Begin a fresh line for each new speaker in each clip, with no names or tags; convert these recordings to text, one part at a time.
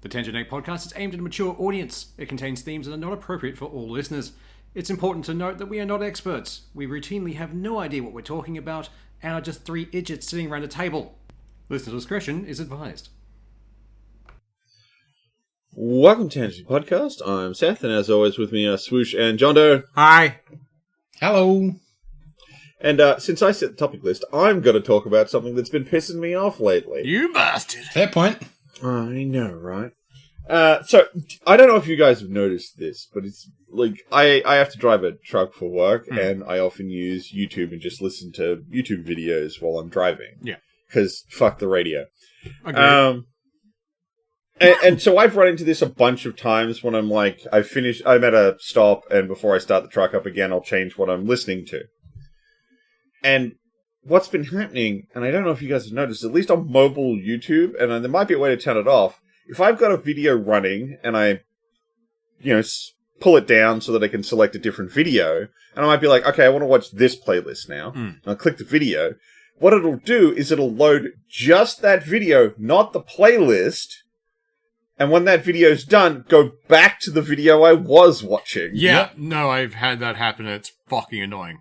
The Tangent 8 podcast is aimed at a mature audience. It contains themes that are not appropriate for all listeners. It's important to note that we are not experts. We routinely have no idea what we're talking about and are just three idiots sitting around a table. Listener discretion is advised.
Welcome to Tangent Podcast. I'm Seth, and as always with me are Swoosh and John Doe.
Hi.
Hello.
And since I set the topic list, I'm going to talk about something that's been pissing me off lately.
You bastard.
Fair point.
I know, right? So, I don't know if you guys have noticed this, but it's like, I have to drive a truck for work, and I often use YouTube and just listen to YouTube videos while I'm driving.
Yeah.
Because fuck the radio.
Agreed.
And so I've run into this a bunch of times when I'm like, I'm at a stop, and before I start the truck up again, I'll change what I'm listening to. And what's been happening, and I don't know if you guys have noticed, at least on mobile YouTube, and there might be a way to turn it off, if I've got a video running, and I, pull it down so that I can select a different video, and I might be like, okay, I want to watch this playlist now, and I'll click the video, what it'll do is it'll load just that video, not the playlist, and when that video's done, go back to the video I was watching.
Yeah, no, I've had that happen, and it's fucking annoying.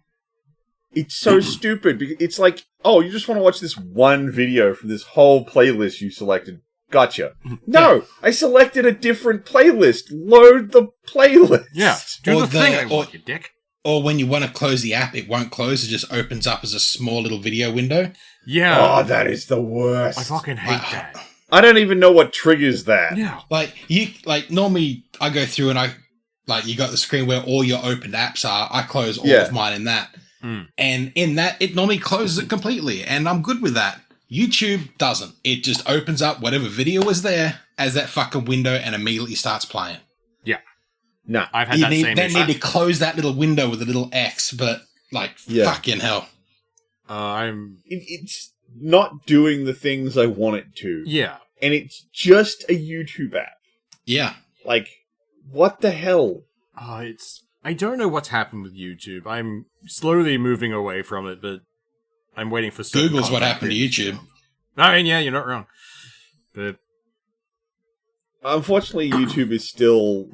It's so stupid, because it's like, oh, you just want to watch this one video from this whole playlist you selected. Gotcha. No, I selected a different playlist. Load the playlist.
Yeah, do the thing I want, you dick.
Or when you want to close the app, it won't close. It just opens up as a small little video window.
Yeah.
Oh, that is the worst.
I fucking hate that.
I don't even know what triggers that.
Yeah.
Normally I go through and you got the screen where all your opened apps are. I close all of mine in that. And in that, it normally closes it completely. And I'm good with that. YouTube doesn't. It just opens up whatever video was there as that fucking window and immediately starts playing.
Yeah.
No.
I've had that same issue.
They need to close that little window with a little X, but fucking hell.
It's not doing the things I want it to.
Yeah.
And it's just a YouTube app.
Yeah.
Like, what the hell?
I don't know what's happened with YouTube. I'm slowly moving away from it, but I'm waiting for certain
Google's what
content
happened to YouTube.
I mean, yeah, you're not wrong. But
Unfortunately, YouTube is still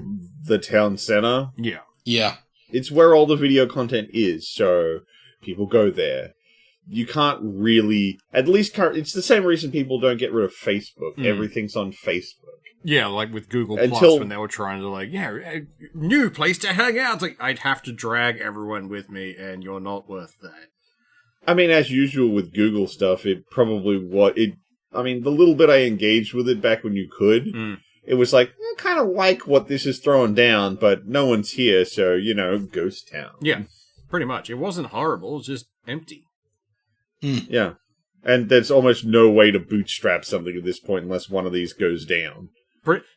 the town center.
yeah.
Yeah.
It's where all the video content is, so people go there. You can't really... At least, it's the same reason people don't get rid of Facebook. Everything's on Facebook.
Yeah, like with Google
Until-
Plus, when they were trying to, new place to hang out. It's like, I'd have to drag everyone with me, and you're not worth that.
I mean, as usual with Google stuff, the little bit I engaged with it back when you could, it was like, I kind of like what this is throwing down, but no one's here, so, ghost town.
Yeah, pretty much. It wasn't horrible, it was just empty.
Yeah. And there's almost no way to bootstrap something at this point unless one of these goes down.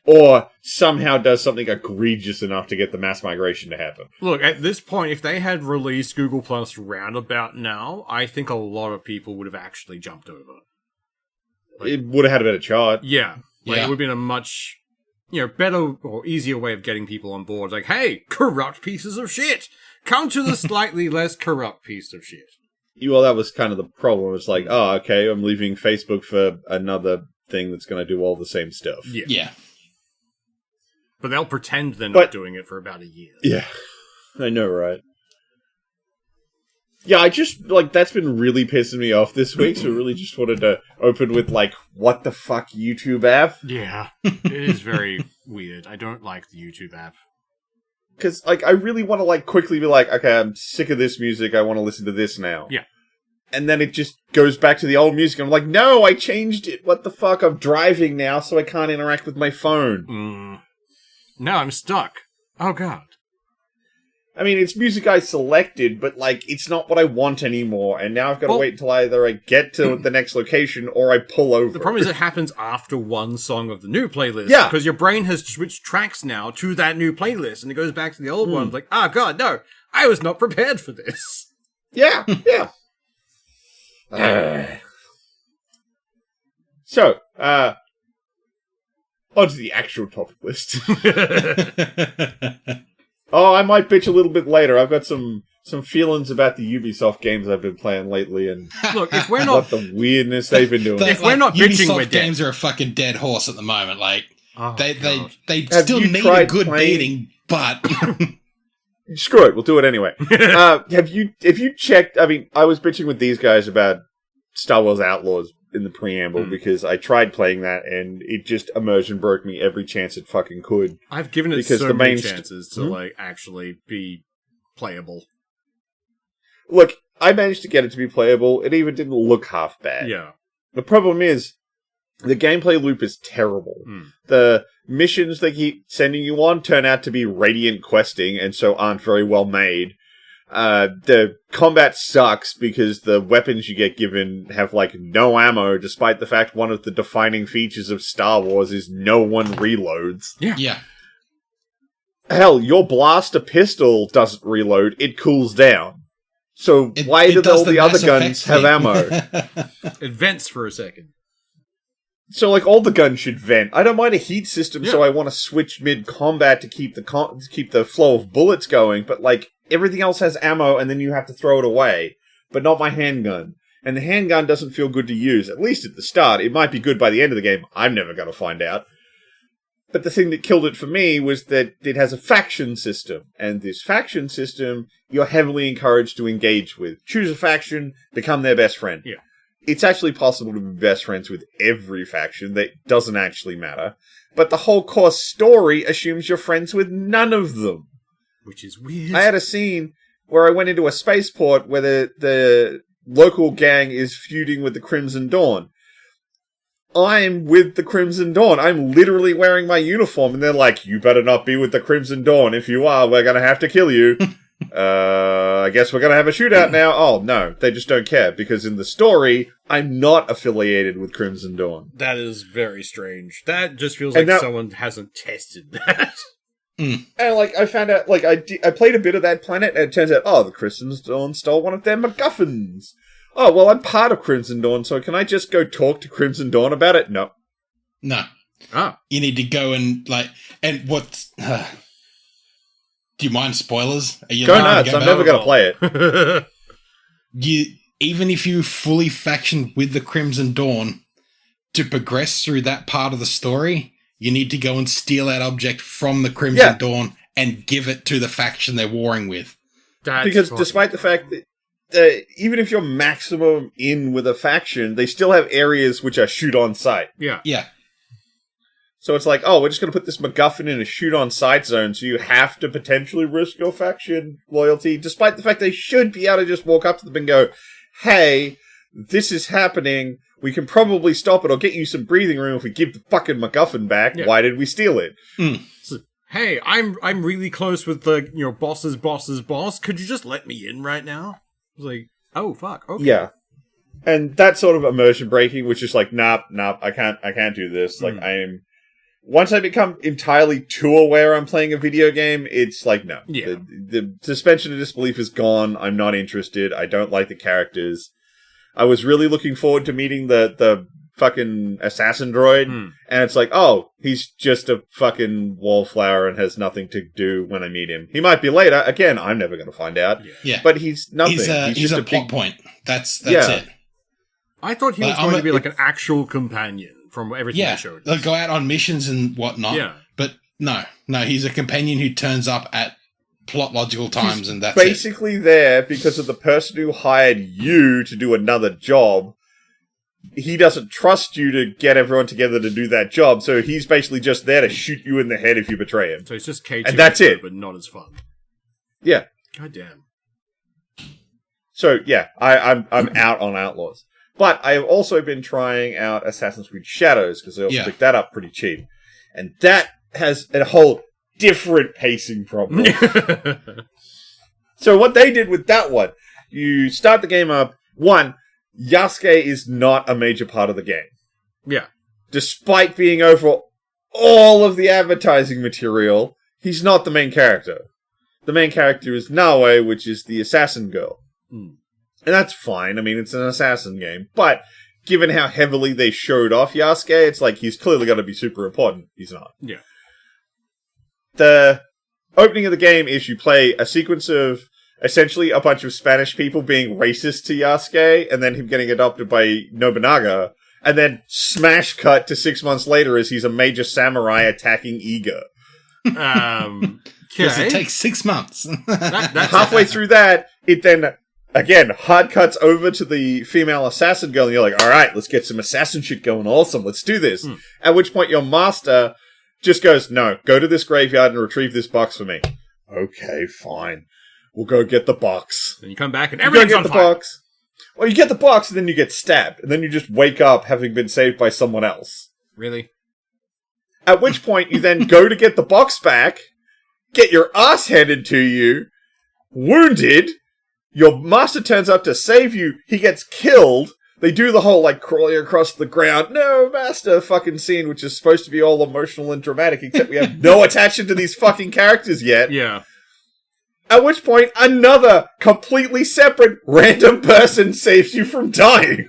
Or somehow does something egregious enough to get the mass migration to happen.
Look, at this point, if they had released Google Plus roundabout now, I think a lot of people would have actually jumped over.
It would have had a better chart.
Yeah. It would have been a much, better or easier way of getting people on board. Like, hey, corrupt pieces of shit! Come to the slightly less corrupt piece of shit.
Well, that was kind of the problem. It's like, oh, okay, I'm leaving Facebook for another thing that's going to do all the same stuff.
Yeah.
But they'll pretend they're not doing it for about a year.
Yeah. I know, right? Yeah, that's been really pissing me off this week, so I really just wanted to open with, what the fuck YouTube app?
Yeah. It is very weird. I don't like the YouTube app.
Because, I really want to, quickly be like, okay, I'm sick of this music, I want to listen to this now.
Yeah.
And then it just goes back to the old music. I'm like, no, I changed it. What the fuck? I'm driving now, so I can't interact with my phone.
Now I'm stuck. Oh, God.
I mean, it's music I selected, but, it's not what I want anymore. And now I've got to wait until either I get to the next location or I pull over.
The problem is it happens after one song of the new playlist.
Yeah.
Because your brain has switched tracks now to that new playlist, and it goes back to the old one. It's like, God, no. I was not prepared for this.
Yeah, yeah. So, onto the actual topic list. Oh, I might bitch a little bit later. I've got some feelings about the Ubisoft games I've been playing lately, and
look, if we're not
what the weirdness they've been doing.
If we're not bitching,
Ubisoft
we're dead.
games are a fucking dead horse at the moment.
Oh,
They
God.
Have
still
you
need a
tried
good
playing-
beating, but
Screw it, we'll do it anyway. Have you checked? I mean, I was bitching with these guys about Star Wars Outlaws in the preamble because I tried playing that and it just immersion broke me every chance it fucking could.
I've given it
Because
so
the
many
main
chances to like actually be playable.
Look, I managed to get it to be playable. It even didn't look half bad.
Yeah.
The problem is, the gameplay loop is terrible. The missions they keep sending you on turn out to be radiant questing and so aren't very well made. The combat sucks because the weapons you get given have like no ammo, despite the fact one of the defining features of Star Wars is no one reloads.
yeah.
Hell, your blaster pistol doesn't reload, it cools down. So why
It
do
does
all the other
Mass
guns
Effect
have
thing.
ammo?
It vents for a second.
So, like, all the guns should vent. I don't mind a heat system, so
Yeah.
I want to switch mid-combat to keep the flow of bullets going, but, like, everything else has ammo, and then you have to throw it away. But not my handgun. And the handgun doesn't feel good to use, at least at the start. It might be good by the end of the game. I'm never going to find out. But the thing that killed it for me was that it has a faction system. And this faction system, you're heavily encouraged to engage with. Choose a faction, become their best friend.
Yeah.
It's actually possible to be best friends with every faction. That doesn't actually matter. But the whole core story assumes you're friends with none of them.
Which is weird.
I had a scene where I went into a spaceport where the local gang is feuding with the Crimson Dawn. I'm with the Crimson Dawn. I'm literally wearing my uniform, and they're like, you better not be with the Crimson Dawn. If you are, we're gonna have to kill you. I guess we're gonna have a shootout now. Oh, no, they just don't care, because in the story, I'm not affiliated with Crimson Dawn.
That is very strange. That just feels
And
like
now-
someone hasn't tested that.
And, like, I found out, like, I played a bit of that planet, and it turns out, oh, the Crimson Dawn stole one of their MacGuffins. Oh, well, I'm part of Crimson Dawn, so can I just go talk to Crimson Dawn about it? No.
No.
Ah.
You need to go and do you mind spoilers? Are you
Go
allowed
nuts,
to
I'm
about
never
it?
going to play it.
Even if you fully factioned with the Crimson Dawn, to progress through that part of the story, you need to go and steal that object from the Crimson Dawn and give it to the faction they're warring with.
Because despite the fact that even if you're maximum in with a faction, they still have areas which are shoot on sight.
Yeah.
Yeah.
So it's like, oh, we're just going to put this MacGuffin in a shoot on sight zone, so you have to potentially risk your faction loyalty, despite the fact they should be able to just walk up to them and go, hey, this is happening. We can probably stop it or get you some breathing room if we give the fucking MacGuffin back.
Yeah.
Why did we steal it?
So, hey, I'm really close with the boss's boss. Could you just let me in right now? I was like, oh fuck, okay.
Yeah. And that sort of immersion breaking, which is like, nope, I can't do this. Like, once I become entirely too aware I'm playing a video game, it's like, no.
Yeah.
The suspension of disbelief is gone. I'm not interested. I don't like the characters. I was really looking forward to meeting the fucking assassin droid, and it's like, oh, he's just a fucking wallflower and has nothing to do when I meet him. He might be later. Again, I'm never going to find out.
Yeah.
But he's nothing.
He's
just
a plot
big
point. That's
Yeah.
it.
I thought he was
But
going to be like an actual companion from everything
Yeah.
they showed.
They'll go out on missions and whatnot.
Yeah.
But no, he's a companion who turns up at plot logical times, and that's
basically there because of the person who hired you to do another job. He doesn't trust you to get everyone together to do that job, so he's basically just there to shoot you in the head if you betray him.
So it's just K2,
And that's it.
but not as fun.
Yeah.
God damn.
So yeah, I'm out on Outlaws. But I have also been trying out Assassin's Creed Shadows, because I also picked that up pretty cheap. And that has a whole different pacing problem. So what they did with that one, you start the game up, Yasuke is not a major part of the game.
Yeah.
Despite being over all of the advertising material, he's not the main character. The main character is Naoe, which is the assassin girl. And that's fine. I mean, it's an assassin game. But given how heavily they showed off Yasuke, it's like he's clearly got to be super important. He's not.
Yeah.
The opening of the game is you play a sequence of essentially a bunch of Spanish people being racist to Yasuke, and then him getting adopted by Nobunaga, And then smash cut to 6 months later as he's a major samurai attacking Iga.
Because it takes 6 months.
That's
Halfway through that, it then, again, hard cuts over to the female assassin girl, and you're like, alright, let's get some assassin shit going. Awesome, let's do this. At which point your master just goes, no, go to this graveyard and retrieve this box for me. Okay, fine. We'll go get the box.
And you come back and
You go
everything's
get
on
the
fire.
box. Well, you get the box and then you get stabbed. And then you just wake up having been saved by someone else.
Really?
At which point you then go to get the box back, get your ass handed to you, wounded, your master turns up to save you, he gets killed, they do the whole, like, crawling across the ground, no, master fucking scene, which is supposed to be all emotional and dramatic, except we have no attachment to these fucking characters yet.
Yeah.
At which point, another completely separate random person saves you from dying.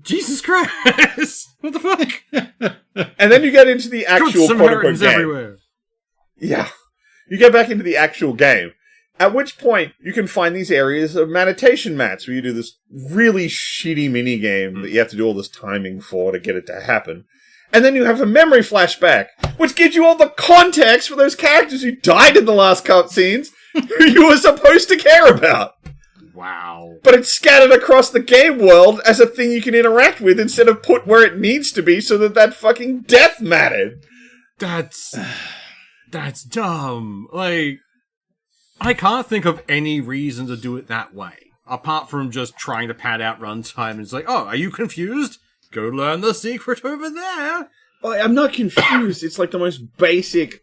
Jesus Christ! What the fuck?
And then you get into the actual
Good
quote-unquote
Samaritans
game.
everywhere.
Yeah. You get back into the actual game. At which point, you can find these areas of meditation mats where you do this really shitty minigame that you have to do all this timing for to get it to happen. And then you have a memory flashback, which gives you all the context for those characters who died in the last cutscenes who you were supposed to care about.
Wow.
But it's scattered across the game world as a thing you can interact with instead of put where it needs to be so that fucking death mattered.
That's dumb. Like, I can't think of any reason to do it that way. Apart from just trying to pad out runtime and it's like, oh, are you confused? Go learn the secret over there.
I'm not confused. It's like the most basic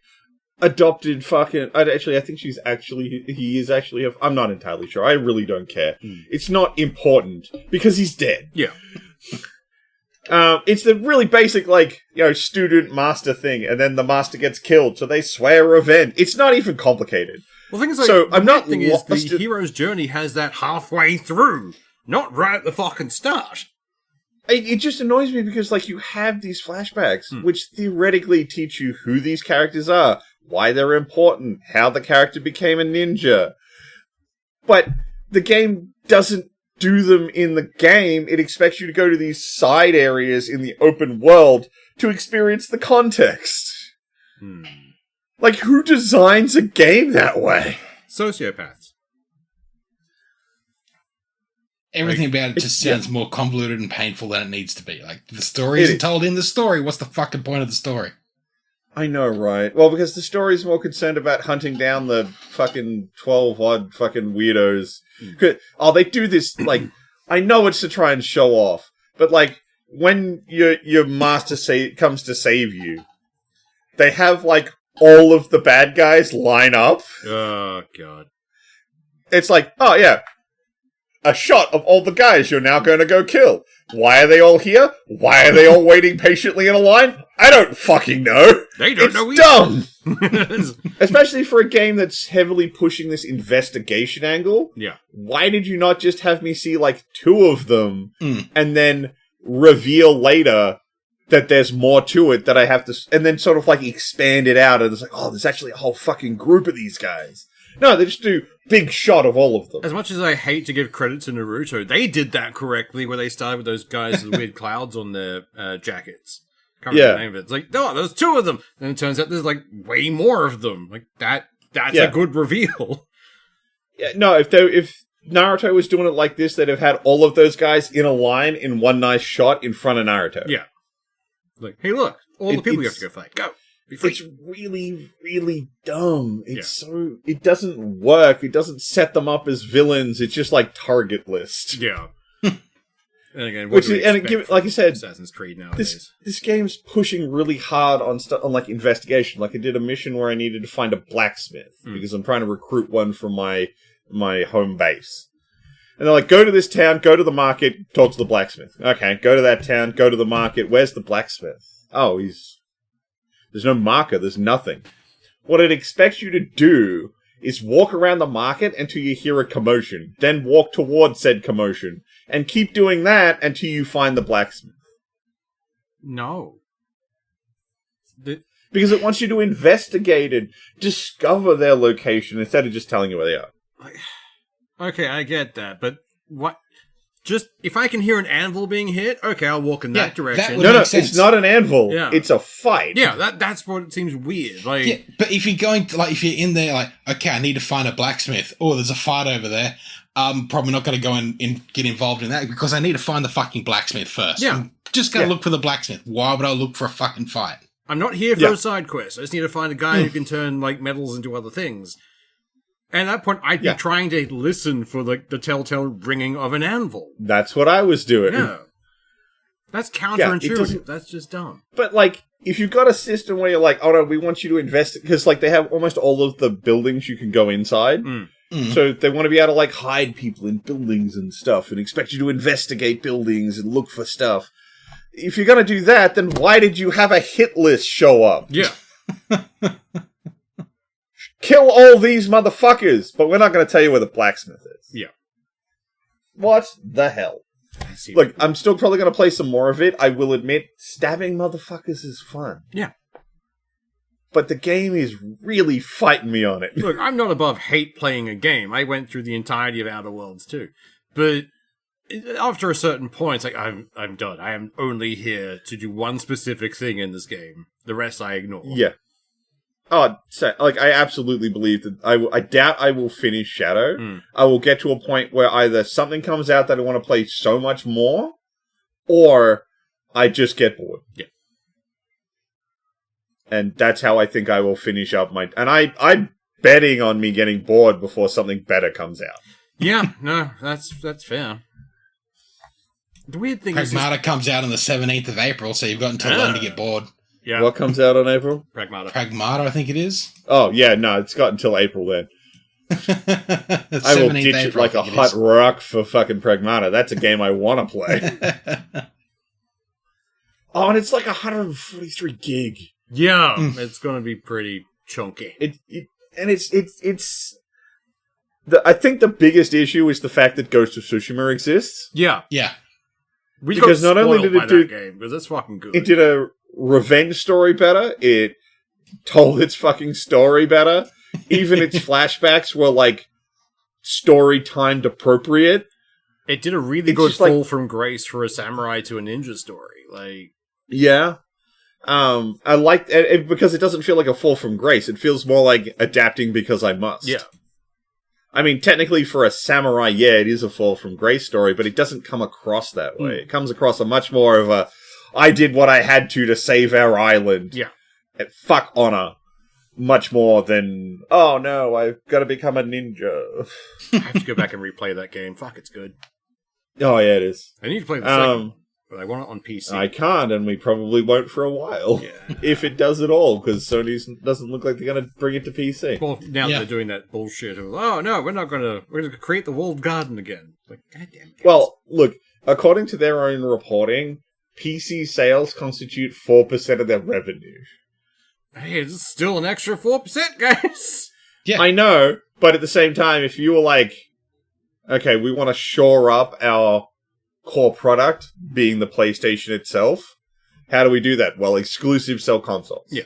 adopted fucking... I think he is actually... I'm not entirely sure. I really don't care. It's not important because he's dead.
Yeah.
It's the really basic, like, student master thing, and then the master gets killed, so they swear revenge. It's not even complicated.
Well, the thing is, like,
So, I'm
the
not
thing is, the
lost-
hero's journey has that halfway through, not right at the fucking start.
It just annoys me because, like, you have these flashbacks, which theoretically teach you who these characters are, why they're important, how the character became a ninja. But the game doesn't do them in the game. It expects you to go to these side areas in the open world to experience the context. Like, who designs a game that way?
Sociopaths.
Everything about it just sounds more convoluted and painful than it needs to be. Like, the story isn't told in the story. What's the fucking point of the story?
I know, right? Well, because the story's more concerned about hunting down the fucking 12-odd fucking weirdos. They do this, like, I know it's to try and show off, but, like, when your master comes to save you, they have, like, all of the bad guys line up.
Oh, God.
It's like, oh, yeah, a shot of all the guys you're now going to go kill. Why are they all here? Why are they all waiting patiently in a line? I don't fucking know.
They don't know
either. Dumb. Especially for a game that's heavily pushing this investigation angle.
Yeah.
Why did you not just have me see, like, 2 of them and then reveal later that there's more to it that I have to... And then sort of, like, expand it out and it's like, oh, there's actually a whole fucking group of these guys. No, they just do big shot of all of them.
As much as I hate to give credit to Naruto, they did that correctly where they started with those guys with weird clouds on their jackets. Can't remember the name of it. It's like, oh, there's 2 of them. And it turns out there's, like, way more of them. Like, that's a good reveal.
Yeah, no, if Naruto was doing it like this, they'd have had all of those guys in a line in one nice shot in front of Naruto.
Yeah. Like, hey, look, all the people you have to go fight. Go.
It's really, really dumb. It doesn't work. It doesn't set them up as villains. It's just like target list.
Yeah. And again, like I said,
Assassin's Creed nowadays. This game's pushing really hard on like investigation. Like I did a mission where I needed to find a blacksmith because I'm trying to recruit one from my home base. And they're like, go to this town, go to the market, talk to the blacksmith. Okay, go to that town, go to the market. Where's the blacksmith? Oh, there's no marker, there's nothing. What it expects you to do is walk around the market until you hear a commotion, then walk towards said commotion, and keep doing that until you find the blacksmith.
No.
Because it wants you to investigate and discover their location instead of just telling you where they are.
Okay, I get that, but what? Just, if I can hear an anvil being hit, okay, I'll walk in that
Yeah,
direction.
that would-
No,
makes sense.
it's not an anvil.
Yeah.
It's a fight.
Yeah, that's what it seems weird. Like,
Yeah, but if you're going to, like, if you're in there, like, okay, I need to find a blacksmith. Oh, there's a fight over there. I'm probably not going to go and get involved in that because I need to find the fucking blacksmith first.
Yeah.
I'm just going to
Yeah.
look for the blacksmith. Why would I look for a fucking fight?
I'm not here for
Yeah.
a side quest. I just need to find a guy who can turn, like, metals into other things. And at that point, I'd be
Yeah.
trying to listen for, like, the telltale ringing of an anvil.
That's what I was doing.
Yeah. That's
it
counterintuitive.
doesn't-
That's just dumb.
But, like, if you've got a system where you're like, oh no, we want you to invest, because, like, they have almost all of the buildings you can go inside.
Mm.
So they want to be able to, like, hide people in buildings and stuff and expect you to investigate buildings and look for stuff. If you're going to do that, then why did you have a hit list show up?
Yeah.
Kill all these motherfuckers, but we're not going to tell you where the blacksmith is.
Yeah.
What the hell?
I see.
Look, I'm still probably going to play some more of it. I will admit, stabbing motherfuckers is fun.
Yeah.
But the game is really fighting me on it.
Look, I'm not above hate playing a game. I went through the entirety of Outer Worlds too. But after a certain point, it's like, I'm done. I am only here to do one specific thing in this game. The rest I ignore.
Yeah. Oh, so, like, I absolutely believe that I doubt I will finish Shadow.
Mm.
I will get to a point where either something comes out that I want to play so much more, or I just get bored.
Yeah.
And that's how I think I will finish up my... And I'm betting on me getting bored before something better comes out.
Yeah, no, that's fair. The weird thing is...
Pragmata comes out on the 17th of April, so you've got until then to get bored.
Yeah,
What comes out on April?
Pragmata.
Pragmata, I think it is.
Oh, yeah, no, it's got until April then. I will
17th
ditch it
April,
like
I
a
think it
hot
is.
rock for fucking Pragmata. That's a game I want to play. Oh, and it's like 143 gig.
Yeah,
Mm.
it's gonna be pretty chunky.
I think the biggest issue is the fact that Ghost of Tsushima exists.
Yeah,
Yeah.
we
Because
got
not only
spoiled
did it
by
do-
that game, because that's fucking good.
It did a revenge story better. It told its fucking story better. Even its flashbacks were like story timed appropriate.
It did a really
It's
good
just like-
fall from grace for a samurai to a ninja story. Like,
Yeah. I like it because it doesn't feel like a fall from grace. It feels more like adapting because I must.
yeah,
I mean, technically for a samurai, yeah, it is a fall from grace story, but it doesn't come across that way. It comes across a much more of a, I did what I had to save our island.
Yeah.
And fuck honor. Much more than, oh no, I've got to become a ninja.
I have to go back and replay that game. Fuck, it's good.
Oh yeah, it is.
I need to play the second, but I want it on PC.
I can't, and we probably won't for a while.
Yeah.
If it does at all, because Sony doesn't look like they're going to bring it to PC.
Well, now
Yeah.
they're doing that bullshit of, oh no, we're gonna create the walled garden again. Like, goddamn. Guys.
Well, look, according to their own reporting, PC sales constitute 4% of their revenue.
hey, this is still an extra 4%, guys.
Yeah.
I know, but at the same time, if you were like, okay, we want to shore up our core product, being the PlayStation itself, how do we do that? Well, exclusive sell consoles.
Yeah.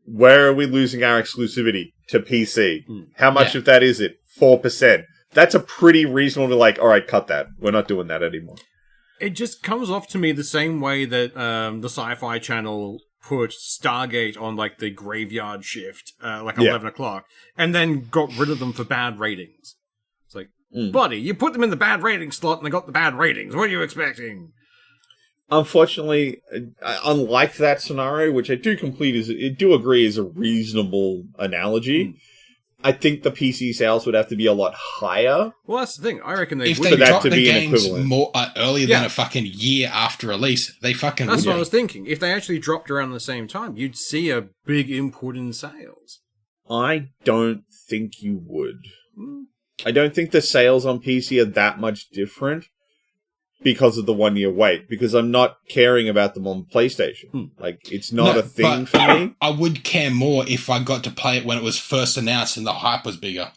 Where are we losing our exclusivity? To PC. How much
Yeah.
of that is it? 4%. That's a pretty reasonable, like, alright, cut that. We're not doing that anymore.
It just comes off to me the same way that the Sci-Fi Channel put Stargate on, like, the graveyard shift, like
Yeah.
11 o'clock, and then got rid of them for bad ratings. It's like,
Mm.
buddy, you put them in the bad rating slot and they got the bad ratings. What are you expecting?
Unfortunately, unlike that scenario, which I do agree is a reasonable analogy, I think the PC sales would have to be a lot higher.
Well, that's the thing. I reckon they
If
would.
they
For that
drop
to
the
be an
games
equivalent.
more earlier
Yeah.
than a fucking year after release, they fucking
That's
would
what I
be.
was thinking. If they actually dropped around the same time, you'd see a big input in sales.
I don't think you would.
Hmm.
I don't think the sales on PC are that much different because of the 1 year wait, because I'm not caring about them on PlayStation. Like, it's not
No,
a thing
but
for me.
I would care more if I got to play it when it was first announced and the hype was bigger.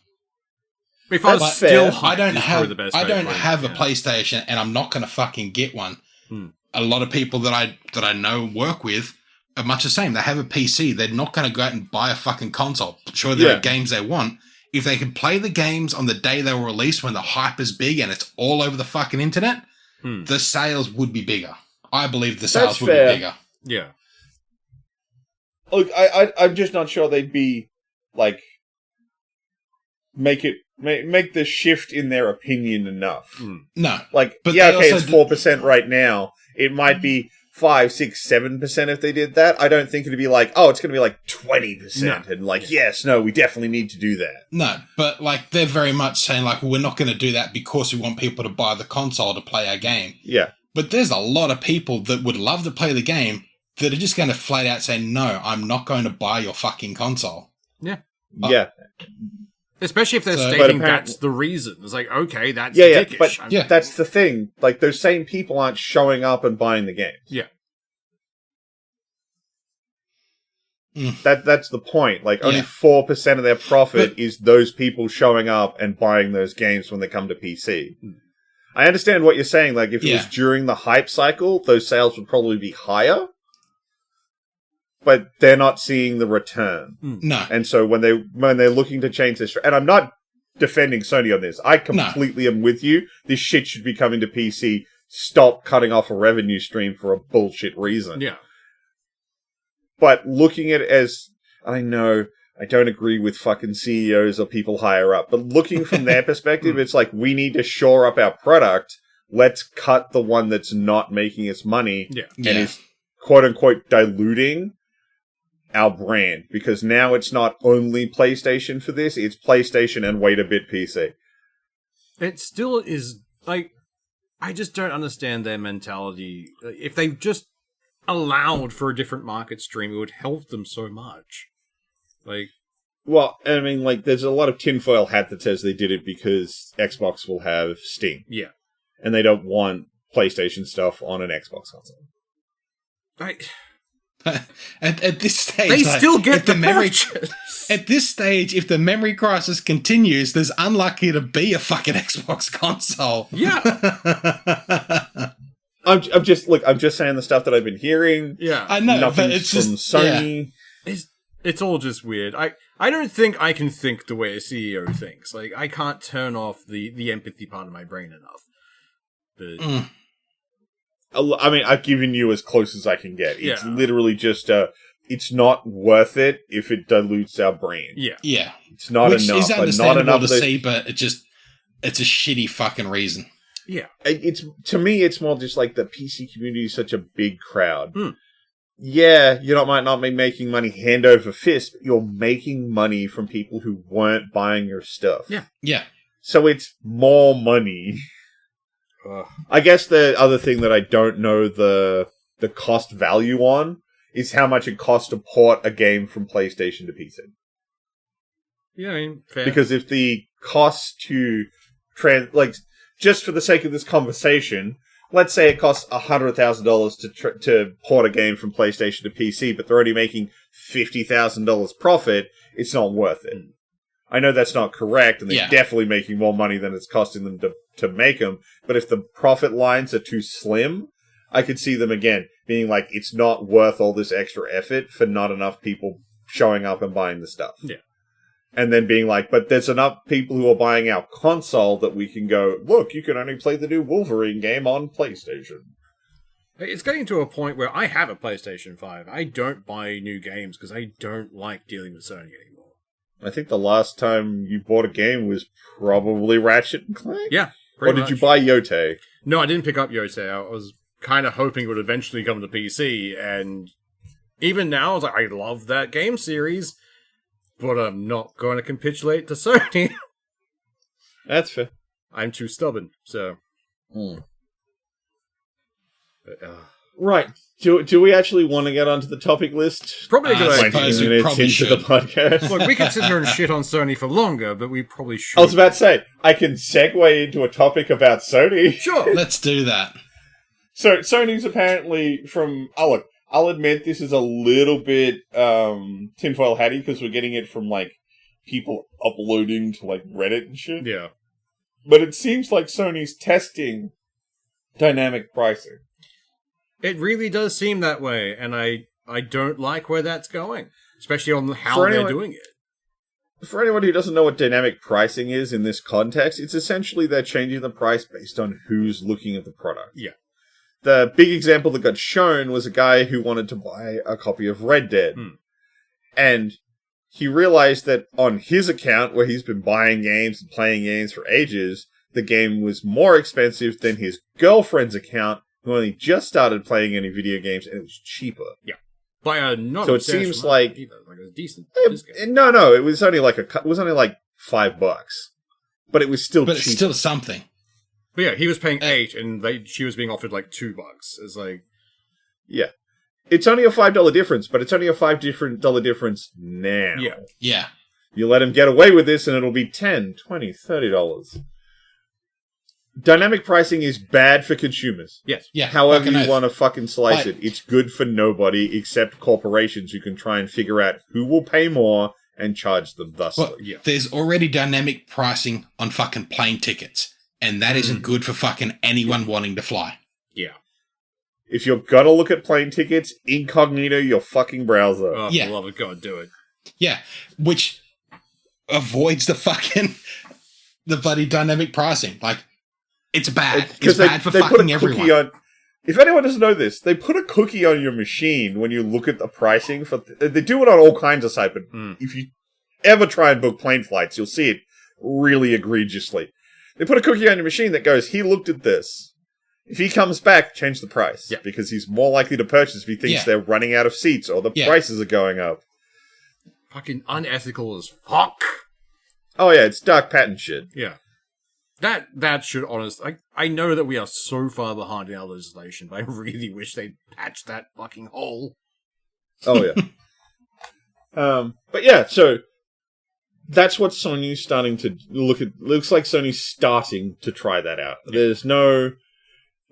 If I was
That's
still
fair.
hyped,
I don't
is
have
probably the best
I
way to
don't
put it,
have a
yeah.
PlayStation, and I'm not going to fucking get one.
Hmm.
A lot of people that I know work with are much the same. They have a PC. They're not going to go out and buy a fucking console. Sure, there
Yeah.
are games they want. if they could play the games on the day they were released when the hype is big and it's all over the fucking internet, the sales would be bigger. I believe the sales would be bigger.
Yeah.
Look, I'm just not sure they'd be like make the shift in their opinion enough.
No,
Like,
but
yeah,
they
okay,
also
it's 4% right now. It might be 5, 6, 7% if they did that. I don't think it'd be like, oh, it's going to be like 20%, and like, yes, no, we definitely need to do that.
No, but like they're very much saying like, well, we're not going to do that because we want people to buy the console to play our game.
Yeah,
But there's a lot of people that would love to play the game that are just going to flat out say, no, I'm not going to buy your fucking console.
Yeah.
yeah,
Especially if they're
So-
stating
But
that's the reason. It's like, okay, that's
yeah.
dickish.
But
Yeah.
that's the thing. Like, those same people aren't showing up and buying the games.
Yeah.
That's the point. Like, only
Yeah.
4% of their profit is those people showing up and buying those games when they come to PC. I understand what you're saying. Like, if it was
Yeah.
during the hype cycle, those sales would probably be higher. But they're not seeing the return.
No.
And so when they're looking to change this, and I'm not defending Sony on this, I completely am with you. This shit should be coming to PC. Stop cutting off a revenue stream for a bullshit reason.
Yeah.
But looking at it as, I know, I don't agree with fucking CEOs or people higher up, but looking from their perspective, it's like, we need to shore up our product. Let's cut the one that's not making us money
Yeah.
and
Yeah.
is quote unquote diluting our brand, because now it's not only PlayStation for this, it's PlayStation and wait a bit PC.
It still is, like, I just don't understand their mentality. If they just allowed for a different market stream, it would help them so much. Like,
Well, I mean, like, there's a lot of tinfoil hat that says they did it because Xbox will have Steam,
yeah.
and they don't want PlayStation stuff on an Xbox console.
At this stage,
They
like,
still
if
get the
memory.
purchase.
At this stage, if the memory crisis continues, there's unlikely to be a fucking Xbox console.
Yeah.
I'm just saying the stuff that I've been hearing.
Yeah.
I know,
Nothing
but it's
from
just
Sony.
It's all just weird. I don't think I can think the way a CEO thinks. Like, I can't turn off the empathy part of my brain enough. But
I mean, I've given you as close as I can get. It's
Yeah.
literally just it's not worth it if it dilutes our brand.
yeah.
Yeah,
It's not
which
enough.
is
But not
understandable
enough
to
of the-
see, but it's a shitty fucking reason.
Yeah.
It's, to me, it's more just like the PC community is such a big crowd.
Hmm.
Yeah, might not be making money hand over fist, but you're making money from people who weren't buying your stuff.
Yeah.
Yeah,
So it's more money. I guess the other thing that I don't know the cost value on is how much it costs to port a game from PlayStation to PC.
Yeah, I mean, fair.
Because if the cost to just for the sake of this conversation, let's say it costs $100,000 to port a game from PlayStation to PC, but they're already making $50,000 profit, it's not worth it. I know that's not correct, and they're
Yeah.
definitely making more money than it's costing them to make them, but if the profit lines are too slim, I could see them again being like, it's not worth all this extra effort for not enough people showing up and buying the stuff.
Yeah.
And then being like, but there's enough people who are buying our console that we can go, look, you can only play the new Wolverine game on PlayStation.
It's getting to a point where I have a PlayStation 5. I don't buy new games because I don't like dealing with Sony anymore.
I think the last time you bought a game was probably Ratchet and Clank?
Yeah,
Or
pretty
did you
much.
buy Yote?
No, I didn't pick up Yotei. I was kind of hoping it would eventually come to PC, and even now, I was like, I love that game series, but I'm not going to capitulate to Sony.
That's fair.
I'm too stubborn, so...
Hmm.
But,
Right. Do we actually want to get onto the topic list?
probably a good
I
idea.
suppose we
minutes
probably
into
should.
the podcast.
Look, we could sit here and shit on Sony for longer, but we probably should.
I was about to say, I can segue into a topic about Sony.
Sure.
Let's do that.
So Sony's apparently from... Oh, look, I'll admit this is a little bit tinfoil hatty because we're getting it from, like, people uploading to, like, Reddit and shit.
Yeah.
But it seems like Sony's testing dynamic pricing.
It really does seem that way, and I don't like where that's going. Especially on how
For
they're
anyone-
doing it.
for anyone who doesn't know what dynamic pricing is in this context, it's essentially they're changing the price based on who's looking at the product.
Yeah.
The big example that got shown was a guy who wanted to buy a copy of Red Dead. And he realized that on his account, where he's been buying games and playing games for ages, the game was more expensive than his girlfriend's account, who only just started playing any video games, and it was cheaper.
Yeah. By a not
So it seems like
either, like a decent discount.
no, it was only like $5, but it was still
But
cheap.
it's still something.
But yeah, he was paying $8, and she was being offered like $2. It's like,
Yeah, it's only a $5 difference, but it's only a $5 difference now.
yeah,
Yeah.
You let him get away with this, and it'll be $10, $20, $30. Dynamic pricing is bad for consumers.
yes,
Yeah.
However
fucking
you
oath.
want to fucking slice
Like-
it, it's good for nobody except corporations who can try and figure out who will pay more and charge them thusly.
Well,
Yeah.
there's already dynamic pricing on fucking plane tickets, and that isn't good for fucking anyone wanting to fly.
yeah.
If you're gonna look at plane tickets, incognito your fucking browser.
Oh,
Yeah.
for the love of God, do it.
Yeah, which avoids the bloody dynamic pricing. Like, it's bad. It's bad for fucking everyone.
If anyone doesn't know this, they put a cookie on your machine when you look at the pricing. They do it on all kinds of sites, but if you ever try and book plane flights, you'll see it really egregiously. They put a cookie on your machine that goes, he looked at this. If he comes back, change the price.
Yeah.
Because he's more likely to purchase if he thinks
Yeah.
they're running out of seats or the
Yeah.
prices are going up.
Fucking unethical as fuck.
Oh yeah, it's dark pattern shit.
Yeah. That should honestly... I know that we are so far behind in our legislation, but I really wish they'd patch that fucking hole.
Oh yeah. But yeah, so that's what Sony's starting to look at. Looks like Sony's starting to try that out. There's no,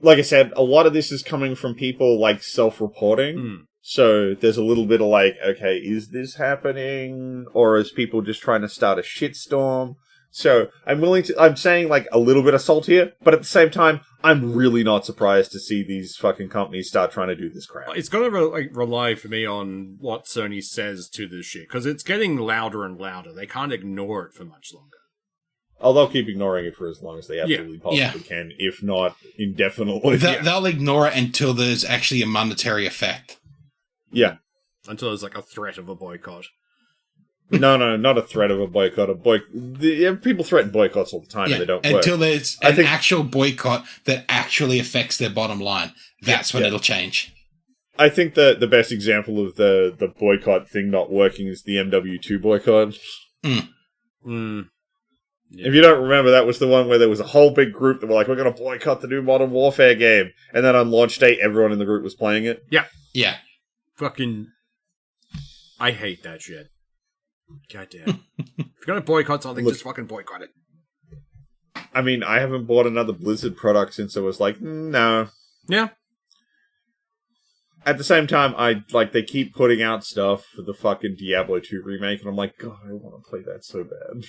like I said, a lot of this is coming from people like self-reporting. So there's a little bit of like, okay, is this happening? Or is people just trying to start a shitstorm? So I'm saying like a little bit of salt here, but at the same time, I'm really not surprised to see these fucking companies start trying to do this crap.
It's going to rely for me on what Sony says to this shit, because it's getting louder and louder. They can't ignore it for much longer.
Oh, they'll keep ignoring it for as long as they absolutely possibly can, if not indefinitely.
They'll ignore it until there's actually a monetary effect.
Yeah.
Until there's like a threat of a boycott.
No, not a threat of a boycott. People threaten boycotts all the time and they don't work.
Until there's an actual boycott that actually affects their bottom line. That's when it'll change.
I think the best example of the boycott thing not working is the MW2 boycott.
Yeah.
If you don't remember, that was the one where there was a whole big group that were like, we're going to boycott the new Modern Warfare game. And then on launch day, everyone in the group was playing it.
Yeah.
Fucking... I hate that shit. God damn. If you're gonna boycott something, just fucking boycott it.
I mean, I haven't bought another Blizzard product since I was like, no.
Yeah.
At the same time, they keep putting out stuff for the fucking Diablo 2 remake, and I'm like, God, I want to play that so bad.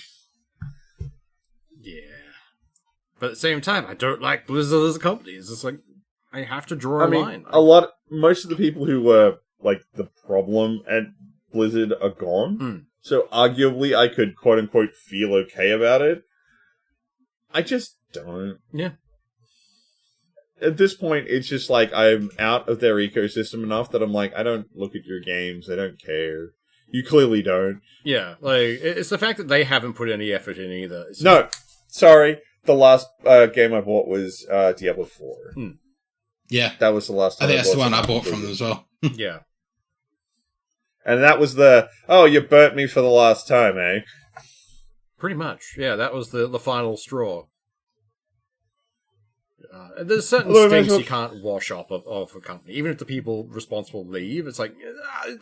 Yeah. But at the same time, I don't like Blizzard as a company. It's just like, I have to draw a line.
Most of the people who were, like, the problem at Blizzard are gone. So arguably I could quote unquote feel okay about it. I just don't.
Yeah.
At this point, it's just like I'm out of their ecosystem enough that I'm like, I don't look at your games. I don't care. You clearly don't.
Yeah, like, it's the fact that they haven't put any effort in either. It's
No, sorry. The last game I bought was Diablo 4.
Yeah.
That was the last time
I think that's the one I
something
bought from them as well.
yeah.
And that was you burnt me for the last time, eh?
Pretty much. Yeah, that was the final straw. There's certain stinks you can't wash off of a company. Even if the people responsible leave, it's like,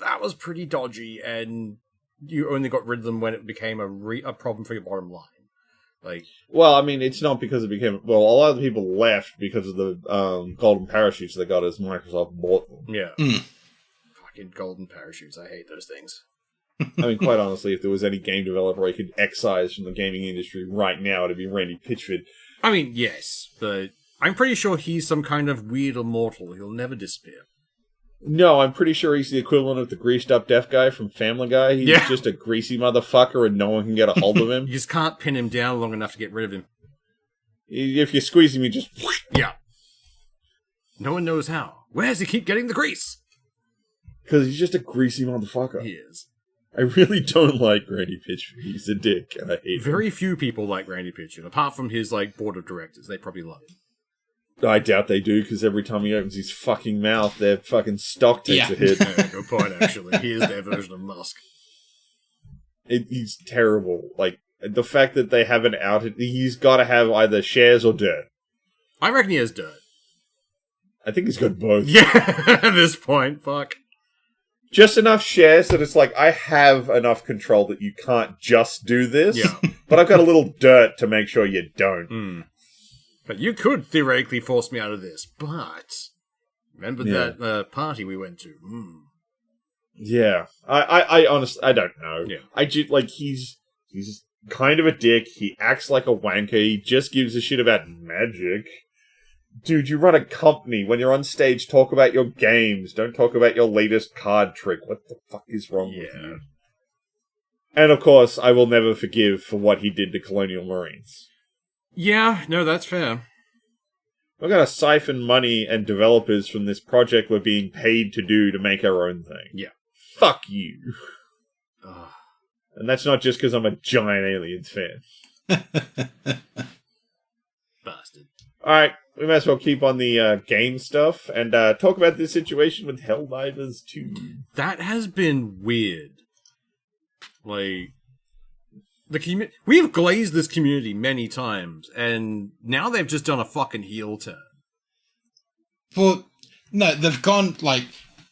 that was pretty dodgy, and you only got rid of them when it became a problem for your bottom line. Like,
well, I mean, it's not because it became... Well, a lot of the people left because of the golden parachutes they got as Microsoft bought them.
yeah. Fucking golden parachutes. I hate those things.
I mean, quite honestly, if there was any game developer I could excise from the gaming industry right now, it'd be Randy Pitchford.
I mean, yes, but I'm pretty sure he's some kind of weird immortal. He'll never disappear.
No, I'm pretty sure he's the equivalent of the greased up deaf guy from Family Guy. He's
Yeah.
just a greasy motherfucker and no one can get a hold of
You
him.
just can't pin him down long enough to get rid of him.
If you squeeze him, he just...
Yeah. No one knows how. Where does he keep getting the grease?
Because he's just a greasy motherfucker.
He is.
I really don't like Randy Pitchford. He's a dick, and I hate him.
Very few people like Randy Pitchford, apart from his board of directors. They probably love him.
I doubt they do, because every time he opens his fucking mouth, their fucking stock takes
Yeah.
a hit.
Yeah, good point, actually. He is their version of Musk.
He's terrible. Like, the fact that they haven't outed... He's got to have either shares or dirt.
I reckon he has dirt.
I think he's got both.
Yeah, at this point, fuck.
Just enough shares that it's like, I have enough control that you can't just do this,
Yeah.
but I've got a little dirt to make sure you don't.
Mm. But you could theoretically force me out of this, but... Remember
Yeah.
that party we went to? Mm.
Yeah. I honestly, I don't know.
Yeah.
He's kind of a dick. He acts like a wanker. He just gives a shit about magic. Dude, you run a company. When you're on stage, talk about your games. Don't talk about your latest card trick. What the fuck is wrong with
Yeah.
you? And of course, I will never forgive for what he did to Colonial Marines.
Yeah, no, that's fair.
We're going to siphon money and developers from this project we're being paid to do to make our own thing.
Yeah.
Fuck you.
Ugh.
And that's not just because I'm a giant Aliens fan.
Bastard.
Alright, we might as well keep on the game stuff and talk about this situation with Helldivers 2.
That has been weird. We've glazed this community many times, and now they've just done a fucking heel turn.
Well, no, they've gone,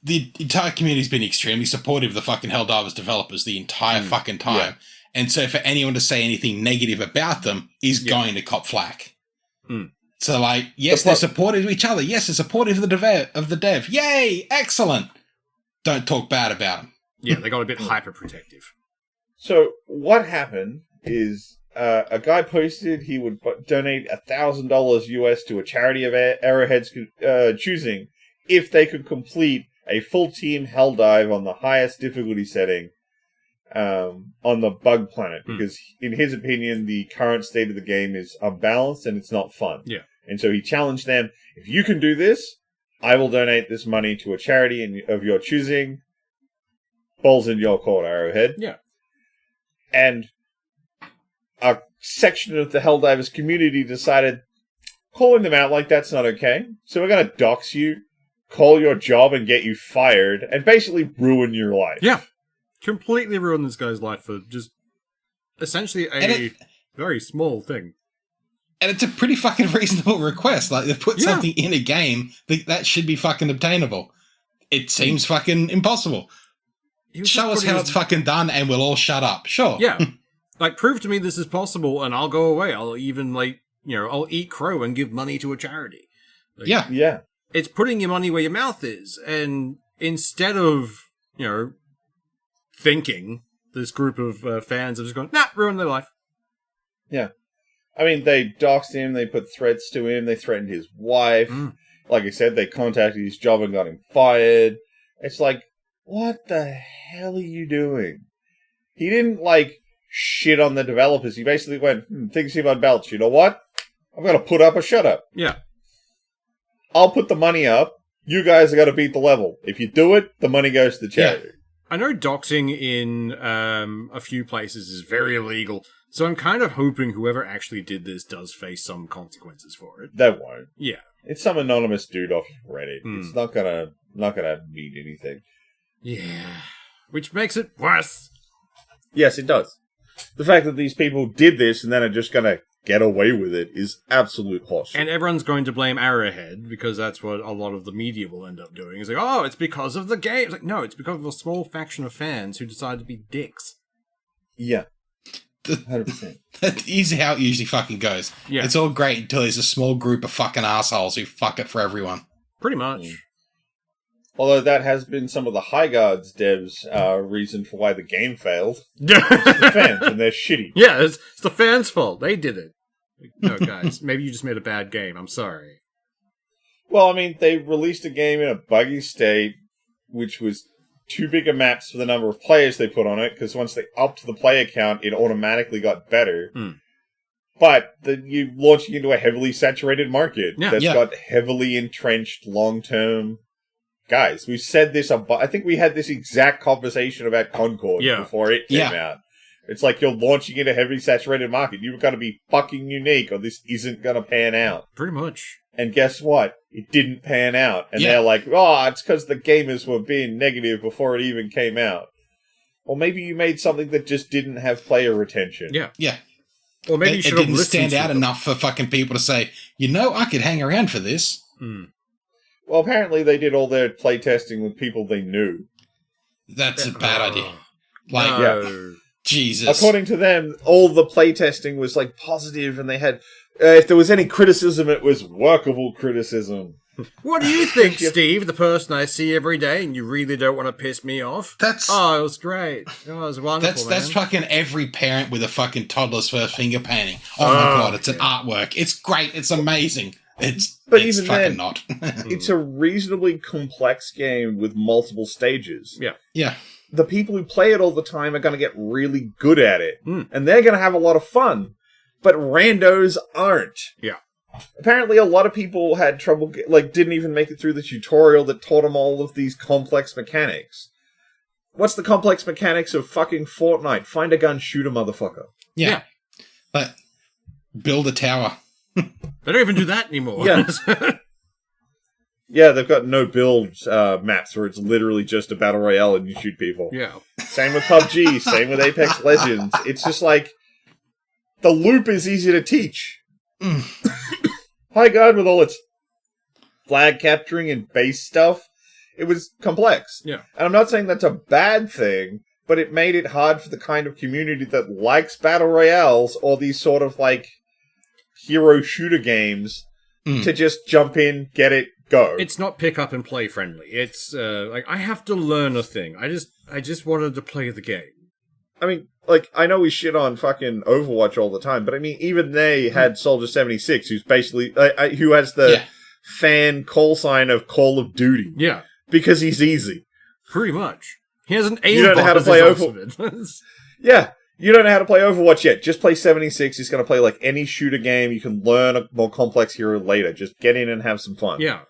the entire community's been extremely supportive of the fucking Helldivers developers the entire fucking time.
Yeah.
And so for anyone to say anything negative about them is going to cop flack.
Mm.
So, yes, they're supportive of each other. Yes, they're supportive of the dev. Yay! Excellent! Don't talk bad about them.
Yeah, they got a bit hyper-protective.
So, what happened is a guy posted he would donate $1,000 US to a charity of Arrowhead's choosing if they could complete a full team Helldive on the highest difficulty setting on the bug planet. Because, in his opinion, the current state of the game is unbalanced and it's not fun.
Yeah.
And so he challenged them, if you can do this, I will donate this money to a charity of your choosing. Balls in your court, Arrowhead.
Yeah.
And a section of the Helldivers community decided, calling them out like that's not okay. So we're going to dox you, call your job and get you fired, and basically ruin your life.
Yeah. Completely ruined this guy's life for just essentially a very small thing.
And it's a pretty fucking reasonable request. They've put something in a game that should be fucking obtainable. It seems fucking impossible. Show us how it's fucking done and we'll all shut up. Sure.
Yeah. Prove to me this is possible and I'll go away. I'll even, I'll eat crow and give money to a charity.
Yeah.
It's putting your money where your mouth is. And instead of, thinking, this group of fans are just going, ruin their life.
Yeah. I mean, they doxed him, they put threats to him, they threatened his wife. Like I said, they contacted his job and got him fired. It's like, what the hell are you doing? He didn't, shit on the developers. He basically went, things seem unbalanced. You know what? I'm going to put up or shut up.
Yeah.
I'll put the money up. You guys are going to beat the level. If you do it, the money goes to the charity.
Yeah. I know doxing in a few places is very illegal, so I'm kind of hoping whoever actually did this does face some consequences for it.
They won't.
Yeah.
It's some anonymous dude off Reddit. It's not gonna mean anything.
Yeah. Which makes it worse.
Yes, it does. The fact that these people did this and then are just gonna get away with it is absolute horseshit.
And everyone's going to blame Arrowhead, because that's what a lot of the media will end up doing. It's like, it's because of the game. It's like, no, it's because of a small faction of fans who decided to be dicks.
Yeah. 100%.
That is how it usually fucking goes.
Yeah.
It's all great until there's a small group of fucking assholes who fuck it for everyone.
Pretty much.
Although that has been some of the High Guards devs' reason for why the game failed.
Yeah.
It's the fans, and they're shitty.
Yeah, it's the fans' fault. They did it. No, guys, maybe you just made a bad game. I'm sorry.
Well, I mean, they released a game in a buggy state, which was too big a maps for the number of players they put on it, because once they upped the player count, it automatically got better. But you're launching into a heavily saturated market that's got heavily entrenched long-term guys. We've said this I think we had this exact conversation about Concord before it came out. It's like you're launching into a heavily saturated market. You've got to be fucking unique or this isn't going to pan out.
Pretty much.
And guess what? It didn't pan out. And they're like, it's because the gamers were being negative before it even came out. Or maybe you made something that just didn't have player retention.
Yeah.
Or maybe you should have
didn't stand out
them.
enough for fucking people to say, I could hang around for this.
Well, apparently they did all their playtesting with people they knew.
That's a bad idea. Jesus.
According to them, all the playtesting was like positive, and they had, if there was any criticism, it was workable criticism.
What do you think, Steve, the person I see every day, and you really don't want to piss me off? It was great. It was wonderful,
That's fucking every parent with a fucking toddler's first finger painting. Oh my god, it's an artwork. It's great. It's amazing. It's even fucking then, not.
It's a reasonably complex game with multiple stages.
Yeah.
The people who play it all the time are going to get really good at it. And they're going to have a lot of fun. But randos aren't.
Yeah.
Apparently a lot of people had trouble, didn't even make it through the tutorial that taught them all of these complex mechanics. What's the complex mechanics of fucking Fortnite? Find a gun, shoot a motherfucker.
Yeah. But build a tower.
They don't even do that anymore.
Yeah. Yeah, they've got no build maps where it's literally just a battle royale and you shoot people.
Yeah.
Same with PUBG, same with Apex Legends. It's just like, the loop is easy to teach. High Guard, with all its flag capturing and base stuff, it was complex.
Yeah.
And I'm not saying that's a bad thing, but it made it hard for the kind of community that likes battle royales or these sort of hero shooter games to just jump in, get it, go.
It's not pick up and play friendly. It's I have to learn a thing. I just wanted to play the game.
I mean, I know we shit on fucking Overwatch all the time, but I mean, even they had Soldier 76, who's basically who has the fan call sign of Call of Duty.
Yeah,
because he's easy.
Pretty much. He has an aimbot.
You don't know how to play Overwatch. Yeah. You don't know how to play Overwatch yet. Just play 76. He's going to play any shooter game. You can learn a more complex hero later. Just get in and have some fun.
Yeah.